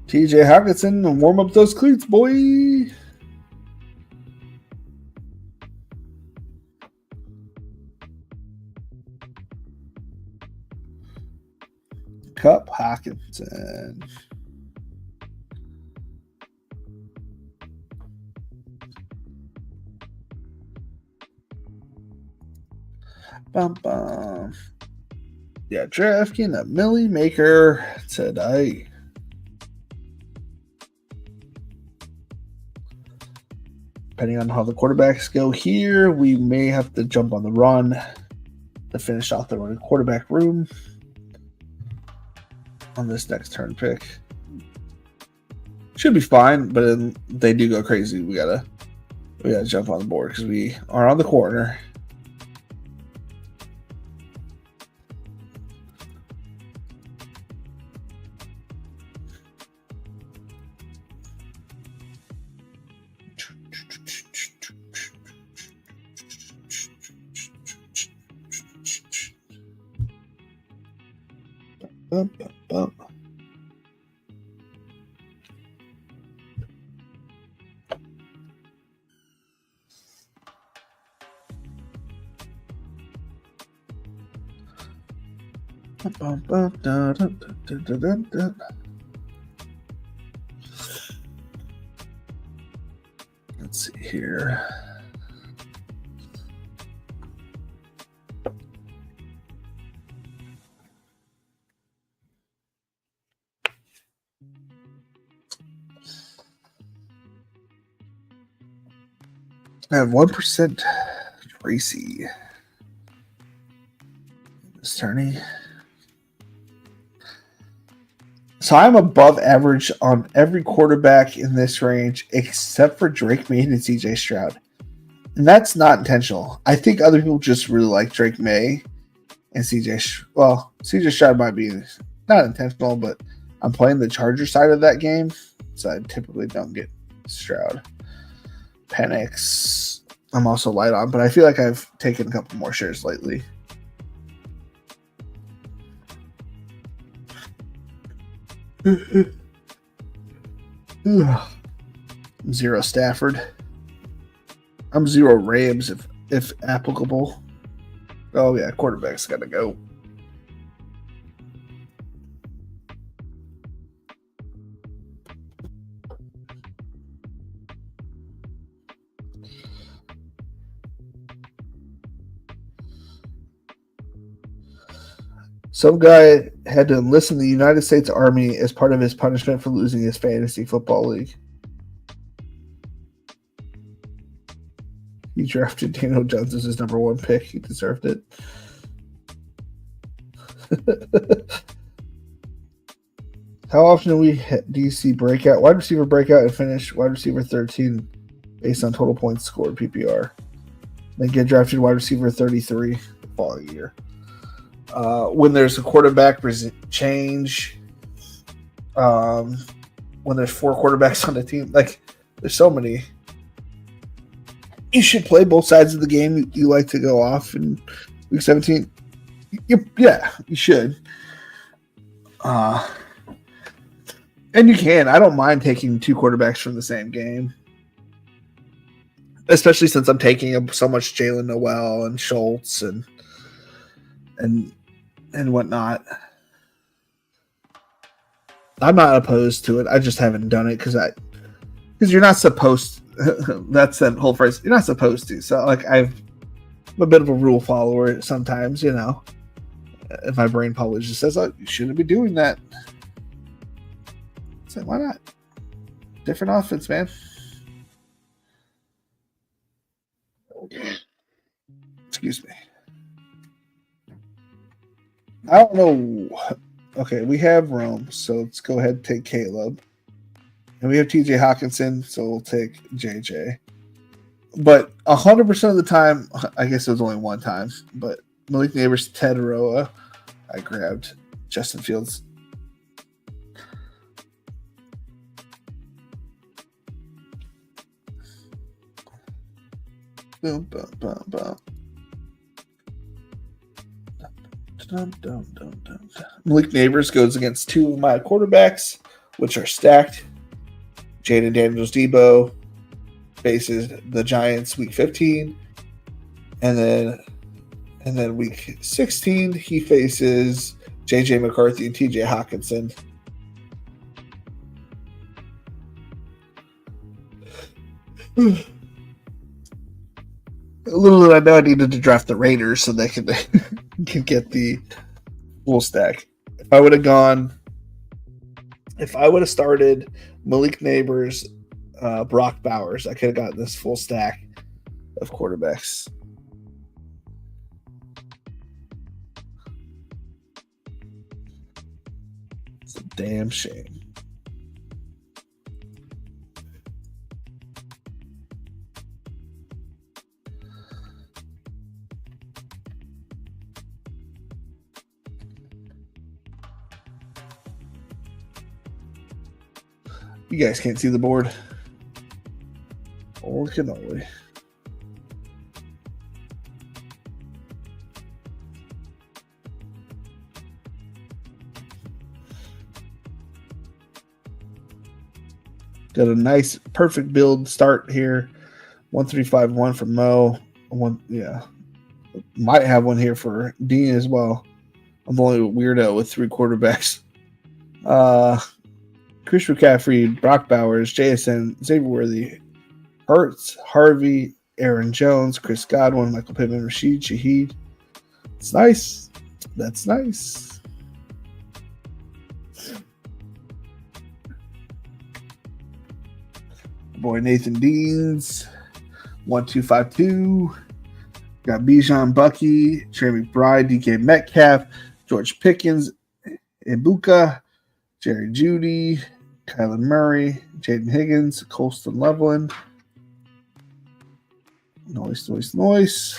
TJ Hawkinson, warm up those cleats, boy. Kupp, Hawkinson. Bum, bum. Yeah, DraftKings a milli maker today. Depending on how the quarterbacks go here, we may have to jump on the run to finish off the running quarterback room on this next turn pick. Should be fine, but if they do go crazy, we gotta jump on the board because we are on the corner. Bum, bum, bum. Bum, bum, dun, dun, dun, dun, dun, dun. Let's see here. I have 1% Tracy. This tourney. So I'm above average on every quarterback in this range except for Drake May and CJ Stroud. And that's not intentional. I think other people just really like Drake May and CJ Stroud might be not intentional, but I'm playing the Charger side of that game, so I typically don't get Stroud. Penix, I'm also light on, but I feel like I've taken a couple more shares lately. Zero Stafford. I'm zero Rams if applicable. Oh yeah, quarterback's gotta go. Some guy had to enlist in the United States Army as part of his punishment for losing his fantasy football league. He drafted Daniel Jones as his number one pick. He deserved it. How often do you see wide receiver breakout and finish wide receiver 13 based on total points scored PPR? Then get drafted wide receiver 33 the following year. When there's a quarterback change, when there's 4 quarterbacks on the team, like there's so many. You should play both sides of the game. You like to go off in week 17. Yeah, you should. And you can. I don't mind taking 2 quarterbacks from the same game, especially since I'm taking so much Jalen Noel and Schultz and whatnot. I'm not opposed to it. I just haven't done it because you're not supposed to. That's that whole phrase. You're not supposed to. So like I'm a bit of a rule follower sometimes, you know. If my brain probably just says, "Oh, you shouldn't be doing that." So why not? Different offense, man. Excuse me. I don't know. Okay, we have Rome, so let's go ahead and take Caleb. And we have TJ Hawkinson, so we'll take JJ. But 100% of the time, I guess it was only one time, but Malik Neighbors, Ted Roa, I grabbed Justin Fields. Boom, boom, boom, boom. Malik Neighbors goes against 2 of my quarterbacks, which are stacked. Jaden Daniels-Debo faces the Giants week 15, and then week 16 he faces JJ McCarthy and TJ Hawkinson. Little did I know I needed to draft the Raiders so they could get the full stack. If I would have started Malik Neighbors, Brock Bowers, I could have gotten this full stack of quarterbacks. It's a damn shame. You guys can't see the board. Or can only. Got a nice, perfect build start here. 1351 for Mo. Might have one here for Dean as well. I'm the only weirdo with 3 quarterbacks. Chris McCaffrey, Brock Bowers, JSN, Xavier Worthy, Hurts, Harvey, Aaron Jones, Chris Godwin, Michael Pittman, Rashid Shaheed. It's nice. That's nice. Boy Nathan Deans, 1252. Got Bijan Bucky, Trey McBride, DK Metcalf, George Pickens, Ibuka, Jerry Jeudy, Kyler Murray, Jaden Higgins, Colston Loveland. Noise.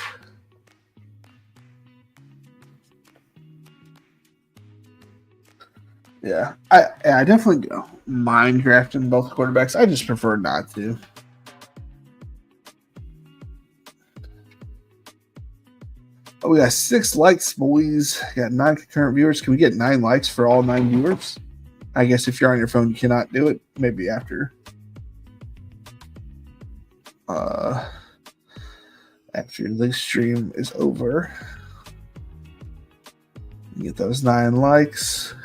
Yeah, I definitely don't mind drafting both quarterbacks. I just prefer not to. Oh, we got 6 likes, boys. Got 9 concurrent viewers. Can we get 9 likes for all 9 viewers? I guess if you're on your phone, you cannot do it. Maybe after the stream is over. Get those 9 likes.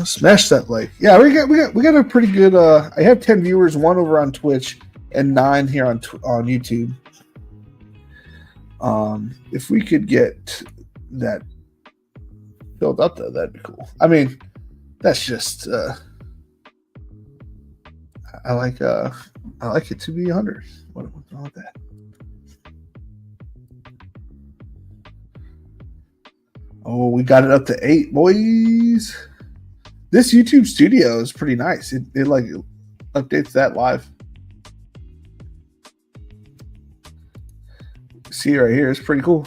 Smash that like. Yeah, we got a pretty good. I have 10 viewers, 1 over on Twitch and 9 here on YouTube. If we could get that filled up, though, that'd be cool. I mean, that's just. I like it to be 100. What's wrong with that? Oh, we got it up to 8, boys. This YouTube studio is pretty nice. It like updates that live. See right here, it's pretty cool.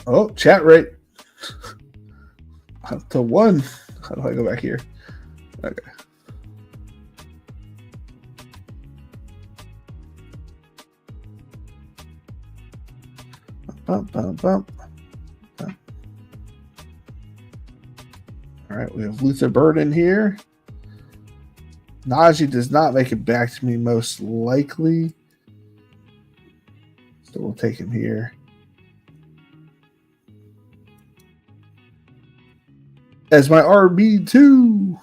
Oh, chat rate up to 1. How do I go back here? Okay. Bump. All right, we have Luther Bird in here. Najee does not make it back to me, most likely. So we'll take him here. As my RB2.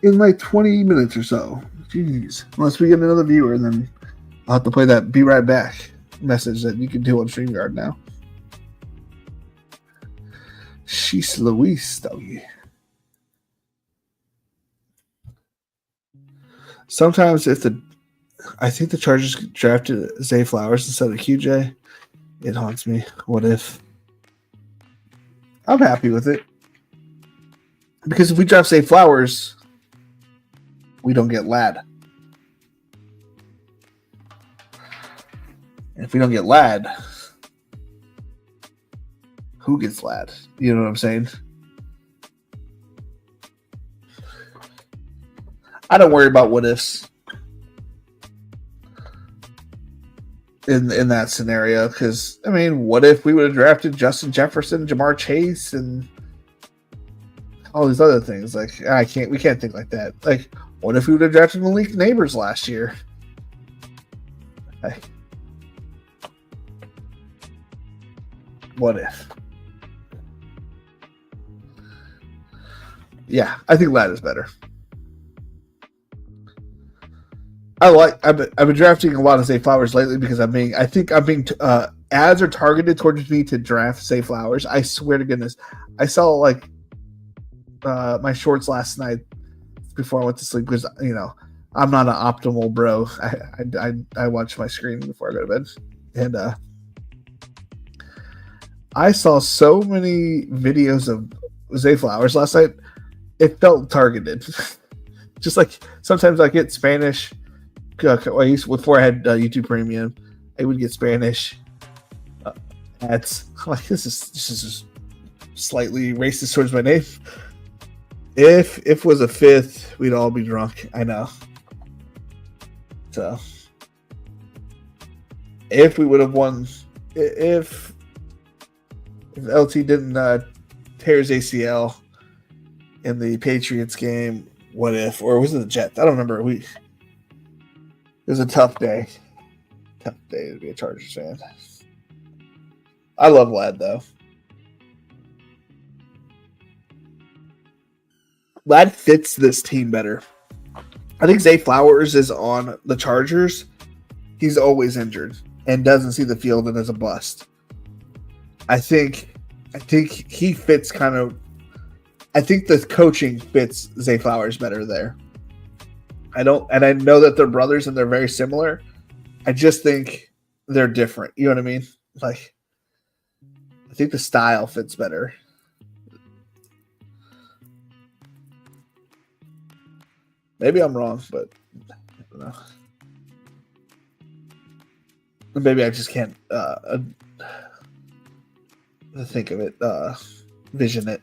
In like 20 minutes or so. Jeez. Unless we get another viewer, then I'll have to play that "be right back" message that you can do on StreamYard now. She's Louise, doggy. Sometimes I think the Chargers drafted Zay Flowers instead of QJ. It haunts me. What if? I'm happy with it. Because if we draft Zay Flowers, we don't get Ladd. And if we don't get Ladd, who gets Ladd? You know what I'm saying? I don't worry about what ifs in that scenario, because I mean, what if we would have drafted Justin Jefferson, Jamar Chase, and all these other things? Like we can't think like that. Like What if we would have drafted Malik Neighbors last year? Hey. What if? Yeah, I think Ladd is better. I've been drafting a lot of Zay Flowers lately because I think I'm being ads are targeted towards me to draft Zay Flowers. I swear to goodness, I saw like my shorts last night before I went to sleep because I'm not an optimal bro. I watch my screen before I go to bed, and I saw so many videos of Zay Flowers last night. It felt targeted. Just like sometimes I get Spanish. Before I had YouTube Premium, I would get Spanish ads. Like this is slightly racist towards my name. If it was a fifth, we'd all be drunk. I know. So if we would have won, if LT didn't tear his ACL in the Patriots game, what if? Or was it the Jets? I don't remember. It was a tough day. Tough day to be a Chargers fan. I love Ladd, though. Ladd fits this team better. I think Zay Flowers is on the Chargers. He's always injured and doesn't see the field and is a bust. I think he fits kind of. I think the coaching fits Zay Flowers better there. I know that they're brothers and they're very similar. I just think they're different. You know what I mean? Like, I think the style fits better. Maybe I'm wrong, but I don't know. Maybe I just can't think of it, vision it.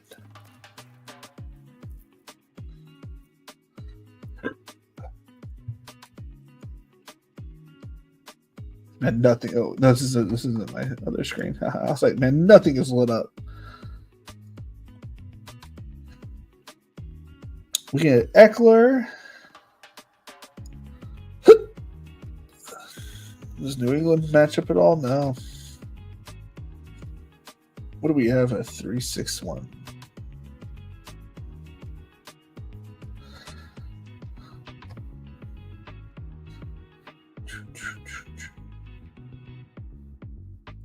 Man, nothing. Oh no, this isn't my other screen. I was like, man, nothing is lit up. We get Eckler. Does New England match up at all? No. What do we have? A 3-6-1.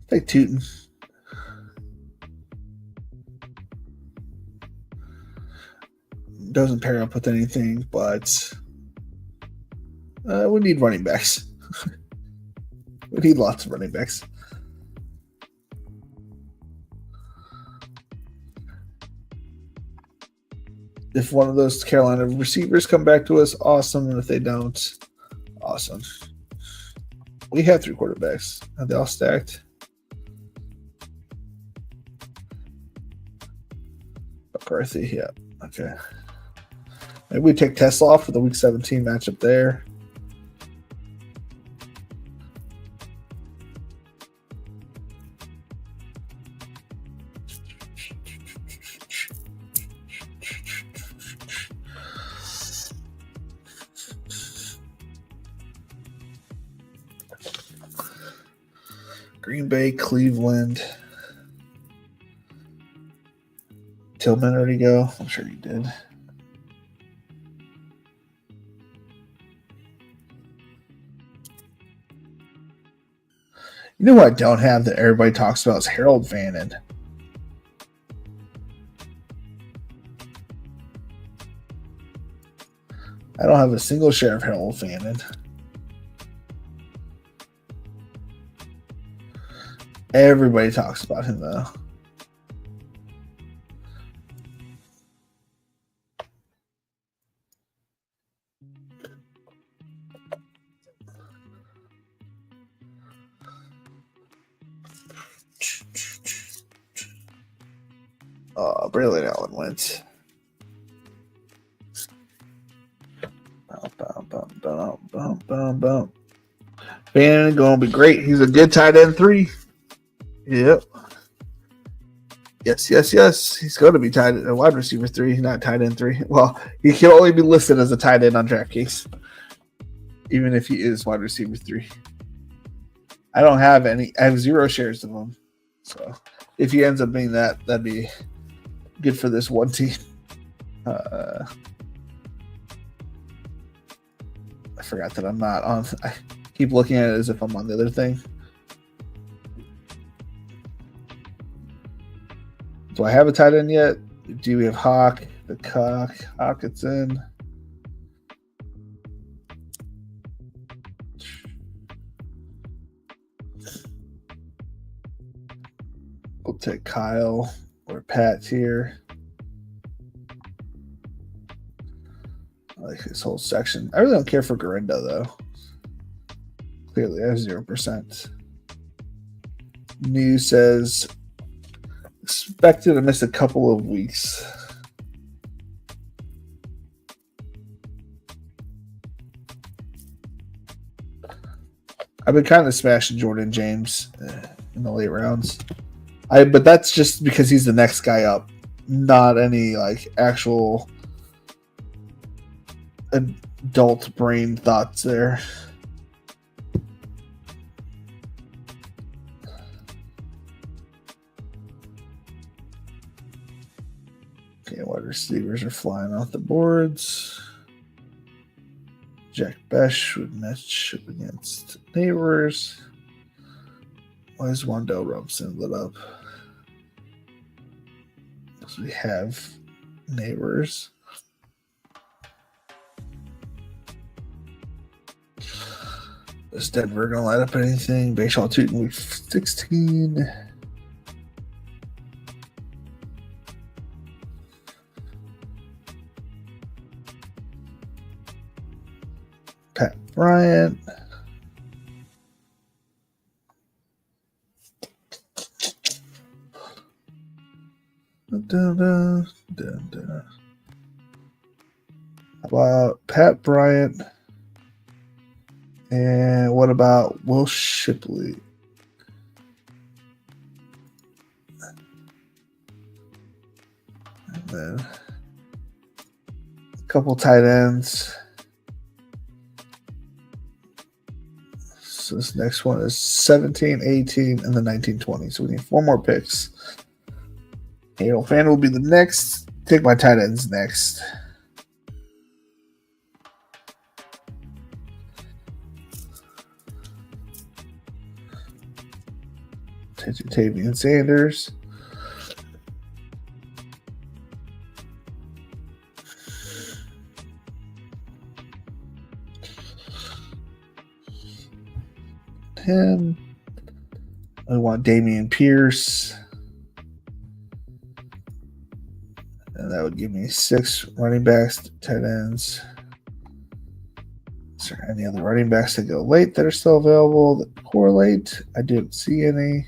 Take Tootin. Doesn't pair up with anything, but we need running backs. We need lots of running backs. If one of those Carolina receivers come back to us, awesome. And if they don't, awesome. We have 3 quarterbacks. Are they all stacked? McCarthy, yeah. Okay. Maybe we take Tesla off for the Week 17 matchup there. Green Bay, Cleveland. Tillman already go? I'm sure you did. You know what I don't have that everybody talks about is Harold Fannin. I don't have a single share of Harold Fannin. Everybody talks about him, though. Braylon Allen went. Fannin gonna be great. He's a good tight end 3. Yep. Yes. He's going to be tied a wide receiver 3, not tight end 3. Well, he can only be listed as a tight end on DraftKings, even if he is wide receiver 3. I don't have any. I have 0 shares of him. So if he ends up being that, that'd be good for this one team. I forgot that I'm not on. I keep looking at it as if I'm on the other thing. Do I have a tight end yet? Do we have Hawk? The cock. Hawk, it's in. We'll take Kyle or Pat here. I like this whole section. I really don't care for Garindo, though. Clearly, I have 0%. News says expected to miss a couple of weeks. I've been kind of smashing Jordan James in the late rounds. But that's just because he's the next guy up, not any like actual adult brain thoughts there. Okay, wide receivers are flying off the boards. Jack Besh would match up against Neighbors. Why is Wandell Robinson lit up? Because we have Neighbors. Is Denver going to light up anything? Baseball 2 in week 16. Pat Bryant. How about Pat Bryant? And what about Will Shipley? And then a couple tight ends. So this next one is 17, 18, and the 19, 20. So we need 4 more picks. Harold Fan will be the next. Take my tight ends next. Tavian Sanders. Him. I want Damian Pierce. And that would give me 6 running backs, tight ends. Is there any other running backs that go late that are still available that correlate? I didn't see any.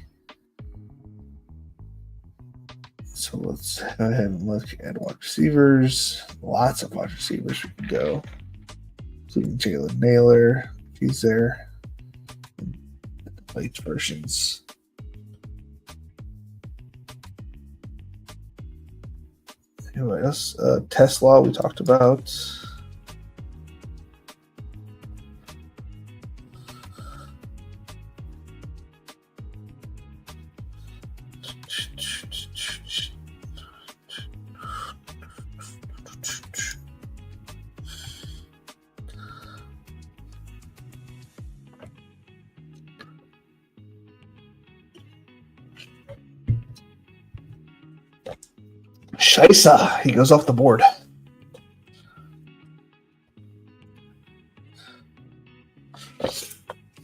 So let's go ahead and look at wide receivers. Lots of wide receivers we can go, including Jalen Naylor. He's there. Late versions. Anyway, else? Tesla we talked about. Scheisse, he goes off the board.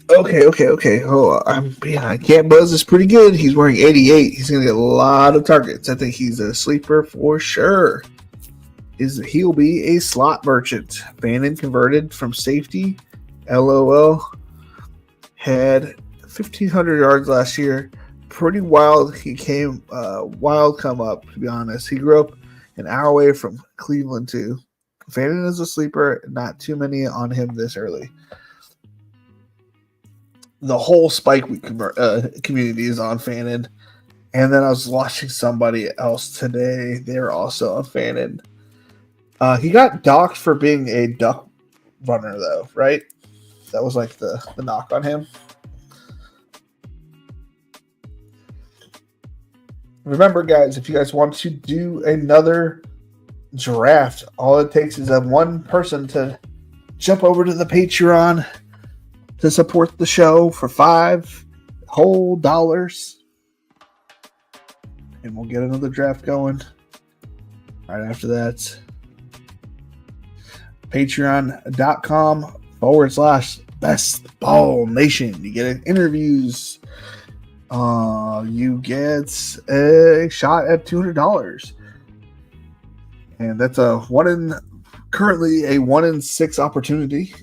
Okay. Oh, I can't buzz is pretty good. He's wearing 88. He's gonna get a lot of targets. I think he's a sleeper for sure. He'll be a slot merchant. Bannon converted from safety. LOL. Had 1,500 yards last year. Pretty wild. He came wild come up, to be honest. He grew up an hour away from Cleveland too. Fannin is a sleeper. Not too many on him this early. The whole Spike Week community is on Fannin, And then I was watching somebody else today. They're also a fan, and he got docked for being a duck runner, though, right? That was like the knock on him. Remember, guys, if you guys want to do another draft, all it takes is one person to jump over to the Patreon to support the show for $5 whole, and we'll get another draft going right after that. Patreon.com/Best Ball Nation. You get interviews. You get a shot at $200, and that's currently a 1 in 6 opportunity.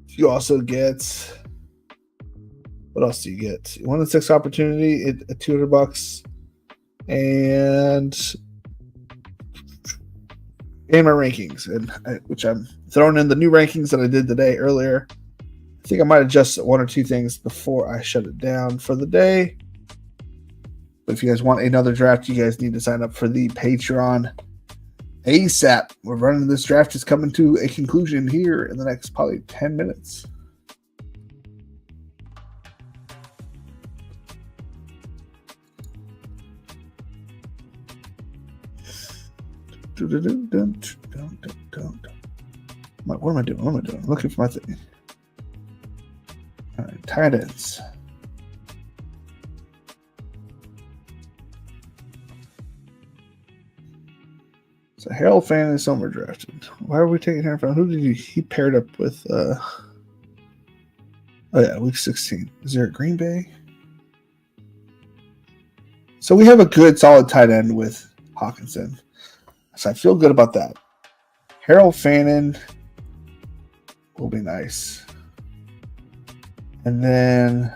You also get, what else do you get? 1 in 6 opportunity at $200, and in my rankings, which I'm throwing in the new rankings that I did today earlier. I think I might adjust 1 or 2 things before I shut it down for the day. But if you guys want another draft, you guys need to sign up for the Patreon ASAP. We're running this draft is coming to a conclusion here in the next probably 10 minutes. What am I doing? I'm looking for my thing. All right, tight ends. So Harold Fannin is somewhere drafted. Why are we taking Harold Fannin? Who did he paired up with? Week 16. Is there a Green Bay? So we have a good, solid tight end with Hawkinson. So I feel good about that. Harold Fannin will be nice. And then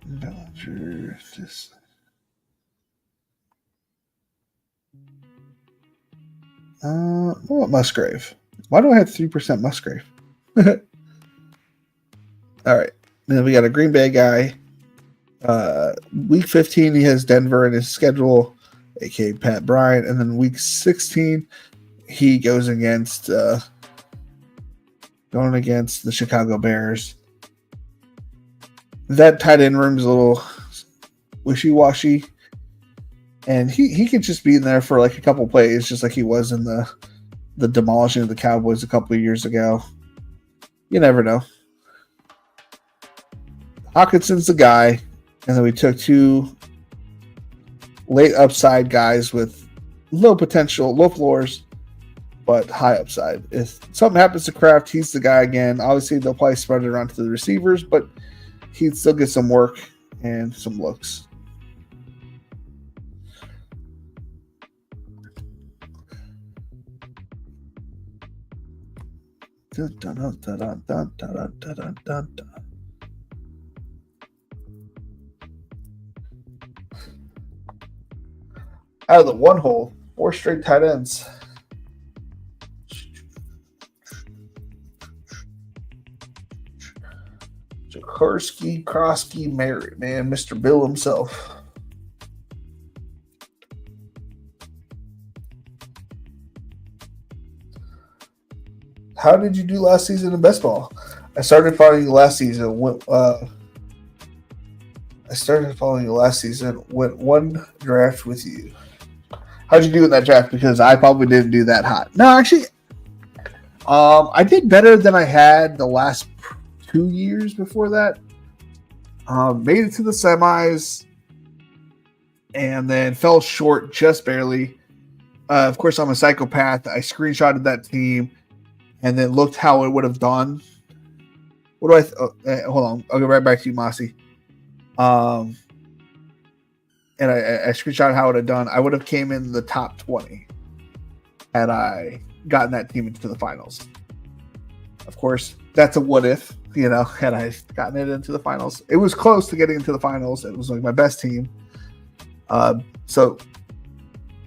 Bellinger, what about Musgrave? Why do I have 3% Musgrave? All right. Then we got a Green Bay guy. Week 15, he has Denver in his schedule, aka Pat Bryant. And then week 16, he goes against the Chicago Bears. That tight end room is a little wishy-washy. And he could just be in there for like a couple plays, just like he was in the demolishing of the Cowboys a couple of years ago. You never know. Hawkinson's the guy. And then we took 2 late upside guys with low potential, low floors, but high upside. If something happens to Kraft, he's the guy again. Obviously, they'll probably spread it around to the receivers, but he'd still get some work and some looks. Dun, dun, dun, dun, dun, dun, dun, dun, dun, dun. Out of the one hole, 4 straight tight ends. Jaworski, Krosky, Merritt, man, Mr. Bill himself. How did you do last season in best ball? I started following you last season. Went 1 draft with you. How'd you do in that draft? Because I probably didn't do that hot. No, actually, I did better than I had the last 2 years before that. Made it to the semis and then fell short just barely. Of course, I'm a psychopath. I screenshotted that team and then looked how it would have done. What do hold on. I'll go right back to you, Mossy. And I screenshotted how it had done. I would have came in the top 20 had I gotten that team into the finals. Of course, that's a what if, had I gotten it into the finals. It was close to getting into the finals. It was like my best team. So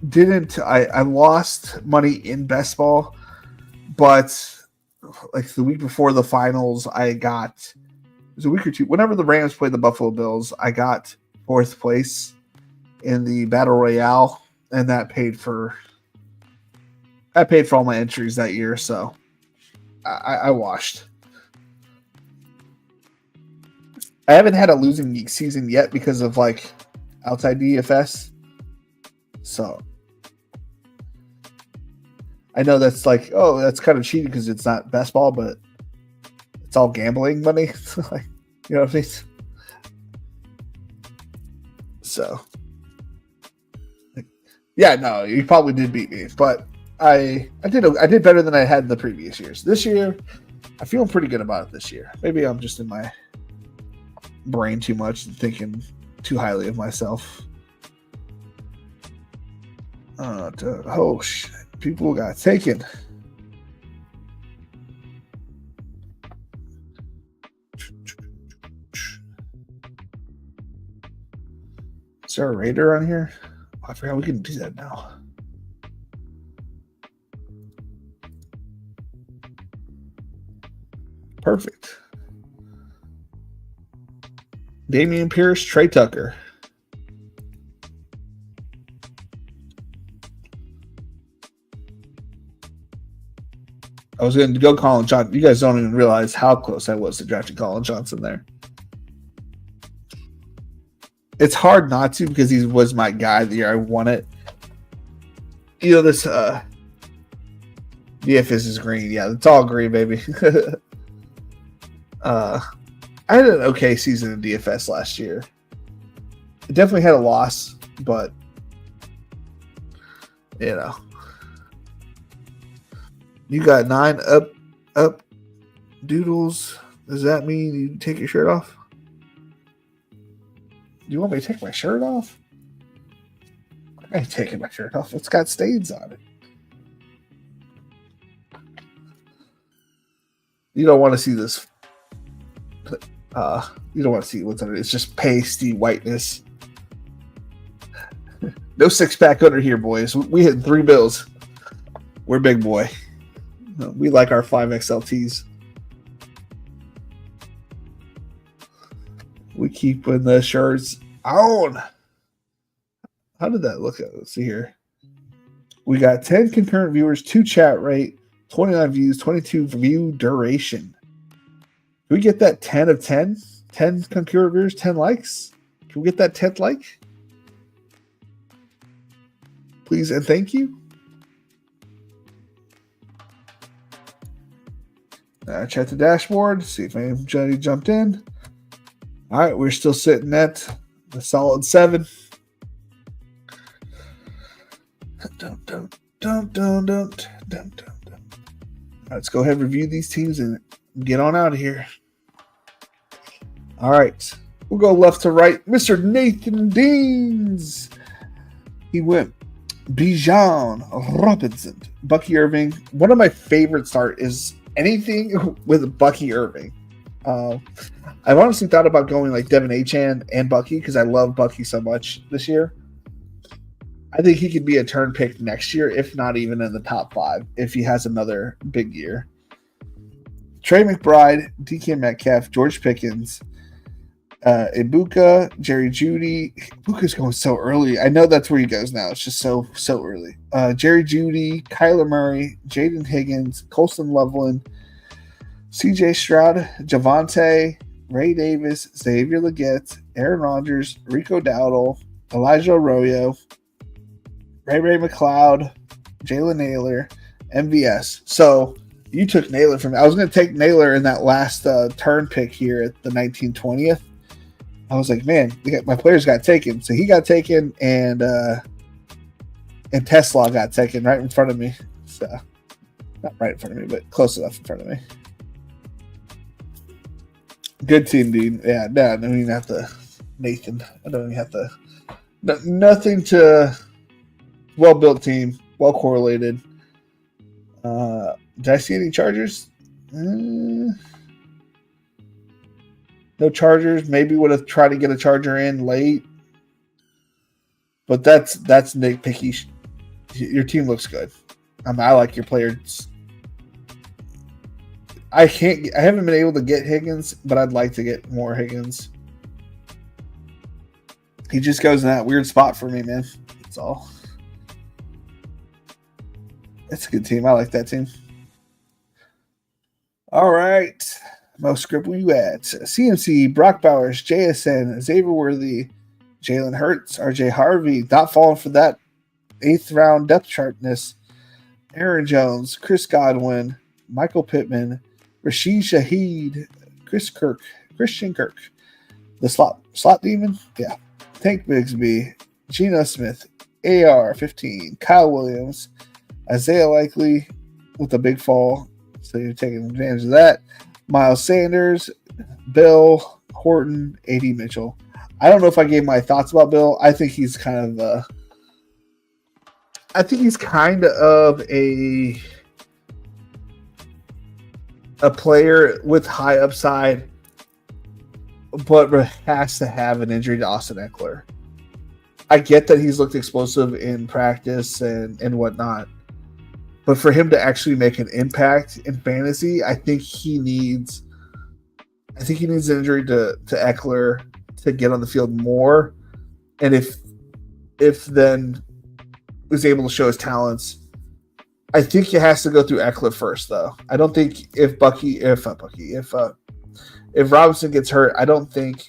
didn't. I lost money in best ball, but like the week before the finals, I got it was a week or two. Whenever the Rams played the Buffalo Bills, I got fourth place in the battle royale, and that paid for all my entries that year. So I washed. I haven't had a losing season yet because of like outside DFS. So I know that's like, oh, that's kind of cheating because it's not best ball, but it's all gambling money. Like, you know what I mean? So, yeah, no, you probably did beat me, but I did better than I had in the previous years. This year, I feel pretty good about it this year. Maybe I'm just in my brain too much and thinking too highly of myself. Oh shit! People got taken. Is there a raider on here? Oh, I forgot we can do that now. Perfect. Damian Pierce, Trey Tucker. I was going to go Colin Johnson. You guys don't even realize how close I was to drafting Colin Johnson there. It's hard not to because he was my guy the year I won it. You know, this DFS is green. Yeah, it's all green, baby. I had an okay season in DFS last year. It definitely had a loss, but you know. You got 9 up doodles. Does that mean you take your shirt off? Do you want me to take my shirt off? I ain't taking my shirt off. It's got stains on it. You don't want to see this. You don't want to see what's under it. It's just pasty whiteness. No six-pack under here, boys. We hit 3 bills. We're big boy. We like our 5XLTs. We keep the shirts on. How did that look? Let's see here. We got 10 concurrent viewers, 2 chat rate, 29 views, 22 view duration. Can we get that 10 of 10? 10 concurrent viewers, 10 likes? Can we get that 10th like? Please and thank you. Check the dashboard, see if anybody jumped in. All right, we're still sitting at a solid 7. Let's go ahead and review these teams and get on out of here. All right, we'll go left to right. Mr. Nathan Deans. He went Bijan Robinson, Bucky Irving. One of my favorite start is anything with Bucky Irving. I've honestly thought about going like Devin Achane and Bucky because I love Bucky so much this year. I think he could be a turn pick next year, if not even in the top 5, if he has another big year. Trey McBride, DK Metcalf, George Pickens, Ibuka, Jerry Jeudy. Ibuka's going so early. I know that's where he goes now. It's just so early. Jerry Jeudy, Kyler Murray, Jaden Higgins, Colston Loveland, CJ Stroud, Javonte, Ray Davis, Xavier Legette, Aaron Rodgers, Rico Dowdle, Elijah Arroyo, Ray McLeod, Jalen Naylor, MVS. So you took Naylor from me. I was going to take Naylor in that last turn pick here at the 1920th. I was like, man, my players got taken. So he got taken, and Tesla got taken right in front of me. So not right in front of me, but close enough in front of me. Good team, dude. Yeah, no, I don't even have to. Nathan, I don't even have to. Nothing to. Well-built team, well correlated. Did I see any Chargers? No Chargers. Maybe would have tried to get a Charger in late, but that's nitpicky your team looks good. I like your players. I haven't been able to get Higgins, but I'd like to get more Higgins. He just goes in that weird spot for me, man. That's all. That's a good team. I like that team. All right. Most script you at CMC, Brock Bowers, JSN, Xavier Worthy, Jalen Hurts, RJ Harvey, not falling for that 8th round depth chartness. Aaron Jones, Chris Godwin, Michael Pittman, Rashid Shaheed, Christian Kirk, the slot demon, yeah. Tank Bigsby, Geno Smith, AR-15, Kyle Williams, Isaiah Likely with a big fall, so you're taking advantage of that. Miles Sanders, Bill, Horton, AD Mitchell. I don't know if I gave my thoughts about Bill. I think he's kind of a player with high upside, but has to have an injury to Austin Eckler. I get that he's looked explosive in practice and whatnot, but for him to actually make an impact in fantasy, I think he needs an injury to Eckler to get on the field more. And if then is able to show his talents, I think it has to go through Eckler first, though. I don't think if Robinson gets hurt, I don't think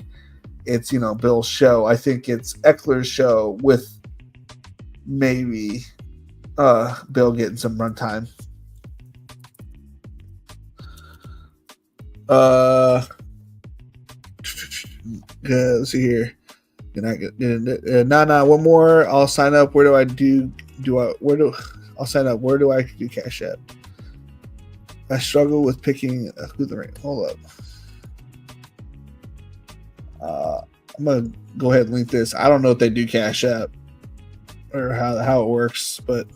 it's Bill's show. I think it's Eckler's show with maybe Bill getting some run time. Let's see here. One more. I'll sign up. Where do I do? I'll sign up. Where do I do Cash App? I struggle with picking who the rank. Hold up. I'm gonna go ahead and link this. I don't know if they do Cash App or how it works, but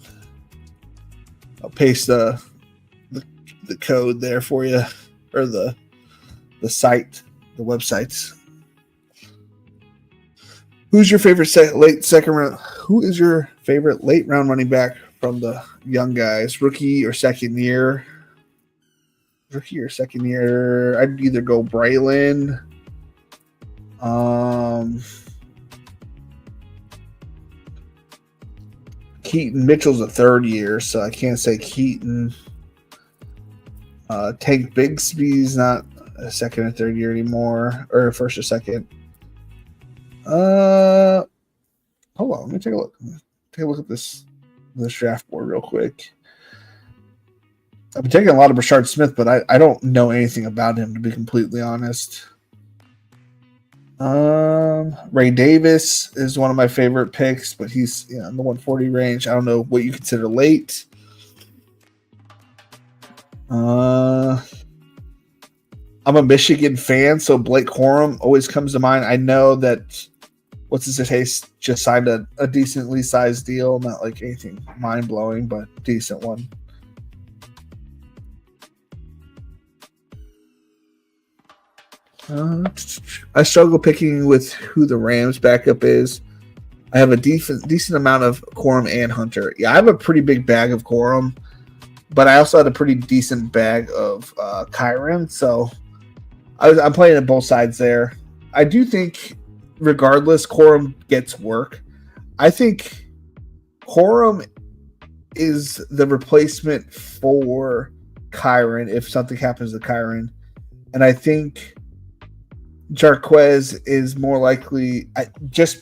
I'll paste the code there for you, or the site, the websites. Who's your favorite late second round? Who is your favorite late round running back from the young guys? Rookie or second year? I'd either go Braylon. Keaton Mitchell's a third year, so I can't say Keaton. Tank Bigsby's not a second or third year anymore, or first or second. Hold on, let me take a look. Take a look at this draft board real quick. I've been taking a lot of Rashard Smith, but I don't know anything about him, to be completely honest. Ray Davis is one of my favorite picks, but he's in the 140 range. I don't know what you consider late. I'm a Michigan fan, so Blake Corum always comes to mind. I know that what's his face just signed a decently sized deal, not like anything mind blowing, but decent one. I struggle picking with who the Rams backup is. I have a decent amount of Corum and Hunter. Yeah, I have a pretty big bag of Corum, but I also had a pretty decent bag of Kyron. So I'm playing at both sides there. I do think, regardless, Corum gets work. I think Corum is the replacement for Kyron if something happens to Kyron. And I think Jarquez is more likely, just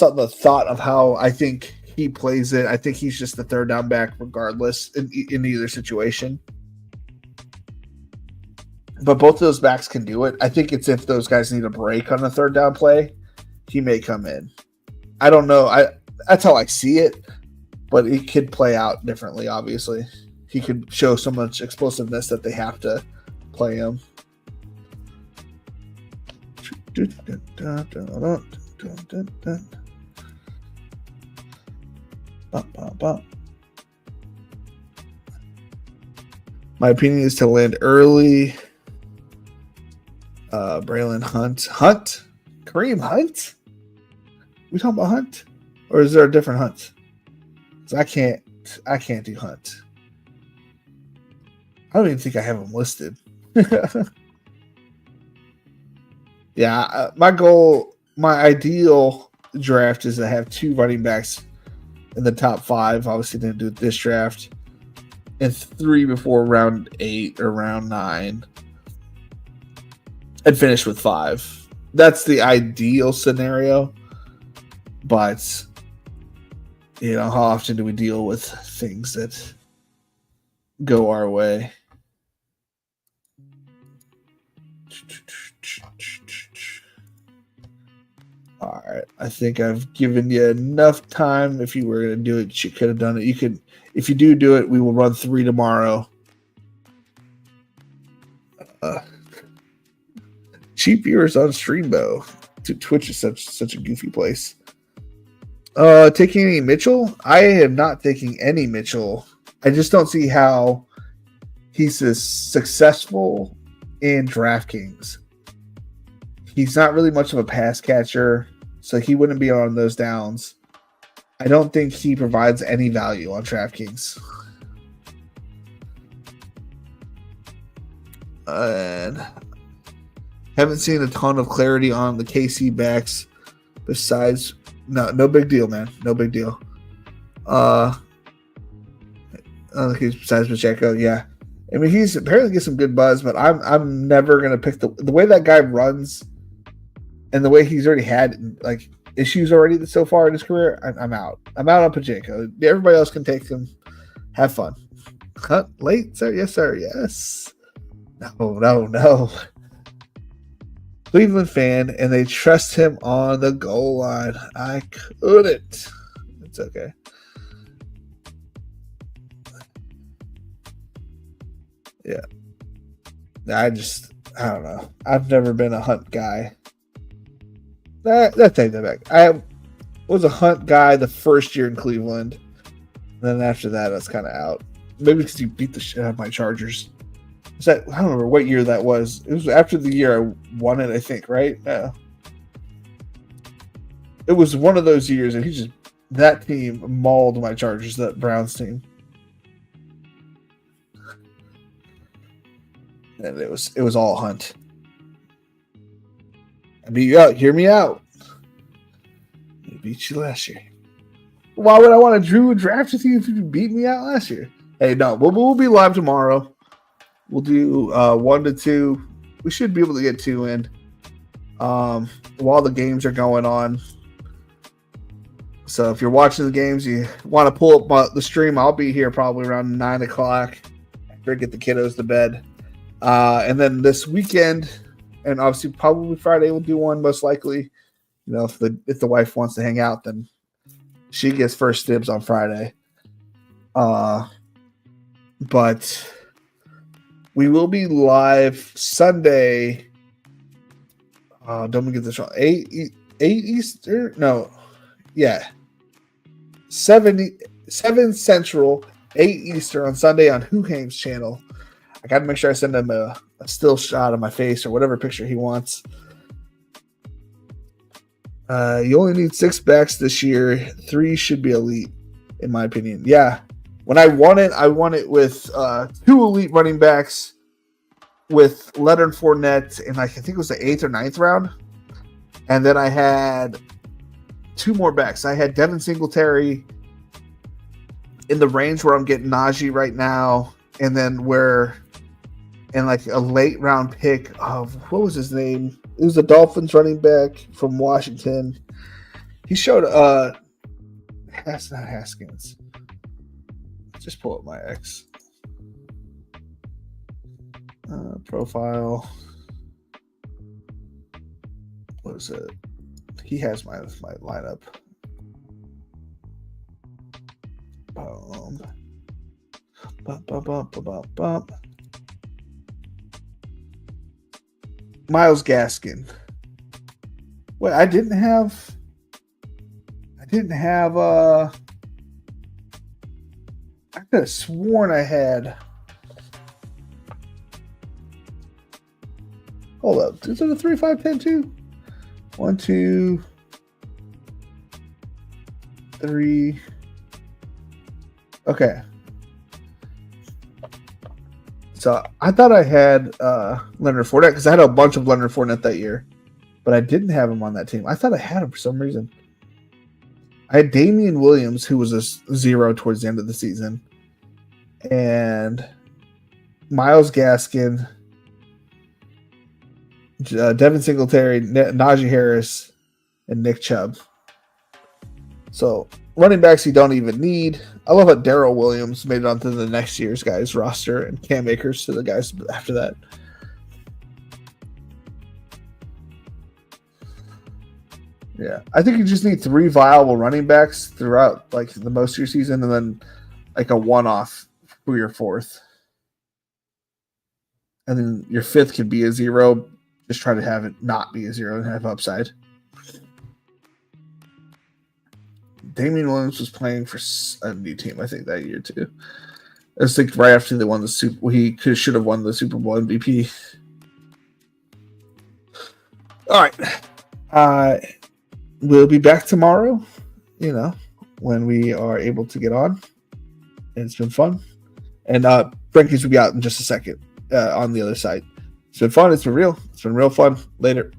on the thought of how I think he plays it, I think he's just the third down back regardless in either situation. But both of those backs can do it. I think it's if those guys need a break on a third down play, he may come in. I don't know. That's how I see it, but it could play out differently, obviously. He could show so much explosiveness that they have to play him. My opinion is to land early. Braylon Hunt. Kareem Hunt? We talking about Hunt? Or is there a different Hunt? 'Cause I can't do Hunt. I don't even think I have him listed. Yeah, my ideal draft is to have 2 running backs in the top 5. Obviously, didn't do it this draft, and 3 before round 8 or round 9, and finish with 5. That's the ideal scenario. But how often do we deal with things that go our way? All right, I think I've given you enough time. If you were going to do it, you could have done it. You could, if you do it, we will run 3 tomorrow. Cheap viewers on Streambo. Twitch is such a goofy place. Taking any Mitchell? I am not taking any Mitchell. I just don't see how he's as successful in DraftKings. He's not really much of a pass catcher, so he wouldn't be on those downs. I don't think he provides any value on DraftKings. And haven't seen a ton of clarity on the KC backs besides no big deal, man. No big deal. Besides Pacheco, yeah. I mean, he's apparently gets some good buzz, but I'm never gonna pick the way that guy runs, and the way he's already had like issues already so far in his career. I'm out. I'm out on Pacheco. Everybody else can take him. Have fun. Cut late, sir. Yes, sir. Yes. No. Cleveland fan, and they trust him on the goal line. I couldn't. It's okay. Yeah. I don't know. I've never been a Hunt guy. That take that back. I was a Hunt guy the first year in Cleveland. And then after that, I was kind of out. Maybe because he beat the shit out of my Chargers. I don't remember what year that was. It was after the year I won it, I think, right? No. It was one of those years, and that team mauled my Chargers, that Browns team. And it was all Hunt. I beat you out. Hear me out. I beat you last year. Why would I want to do a draft with you if you beat me out last year? Hey, no, we'll be live tomorrow. We'll do 1 to 2. We should be able to get 2 in while the games are going on. So if you're watching the games, you want to pull up the stream, I'll be here probably around 9 o'clock after I get the kiddos to bed. And then this weekend, and obviously probably Friday, we'll do one most likely. If the wife wants to hang out, then she gets first dibs on Friday. But we will be live Sunday. Don't get this wrong. 8 Eastern? No. Yeah. 7 Central, 8 Eastern on Sunday on Huhame's channel. I got to make sure I send him a still shot of my face or whatever picture he wants. You only need 6 backs this year. 3 should be elite, in my opinion. Yeah. When I won it with 2 elite running backs with Leonard Fournette in, I think it was the 8th or 9th round. And then I had 2 more backs. I had Devin Singletary in the range where I'm getting Najee right now. And then in like a late round pick of, what was his name? It was the Dolphins running back from Washington. He showed, that's not Haskins. Just pull up my X profile. What is it? He has my lineup. Myles Gaskin. Wait, I didn't have I could have sworn I had. Hold up. Is it a 3-5-10-2? 1, 2. 3. Okay. So I thought I had Leonard Fournette because I had a bunch of Leonard Fournette that year, but I didn't have him on that team. I thought I had him for some reason. I had Damian Williams, who was a 0 towards the end of the season, and Myles Gaskin, Devin Singletary, Najee Harris, and Nick Chubb. So running backs you don't even need. I love how Darrell Williams made it onto the next year's guys roster and Cam Akers to the guys after that. Yeah, I think you just need 3 viable running backs throughout like the most of your season, and then like a one-off for your 4th, and then your 5th can be a 0. Just try to have it not be a 0 and have upside. Damian Williams was playing for a new team, I think, that year too. I was like right after they won the Super. He should have won the Super Bowl MVP. All right, we'll be back tomorrow. You know, when we are able to get on. And it's been fun. And Frankie's will be out in just a second on the other side. It's been fun. It's been real. It's been real fun. Later.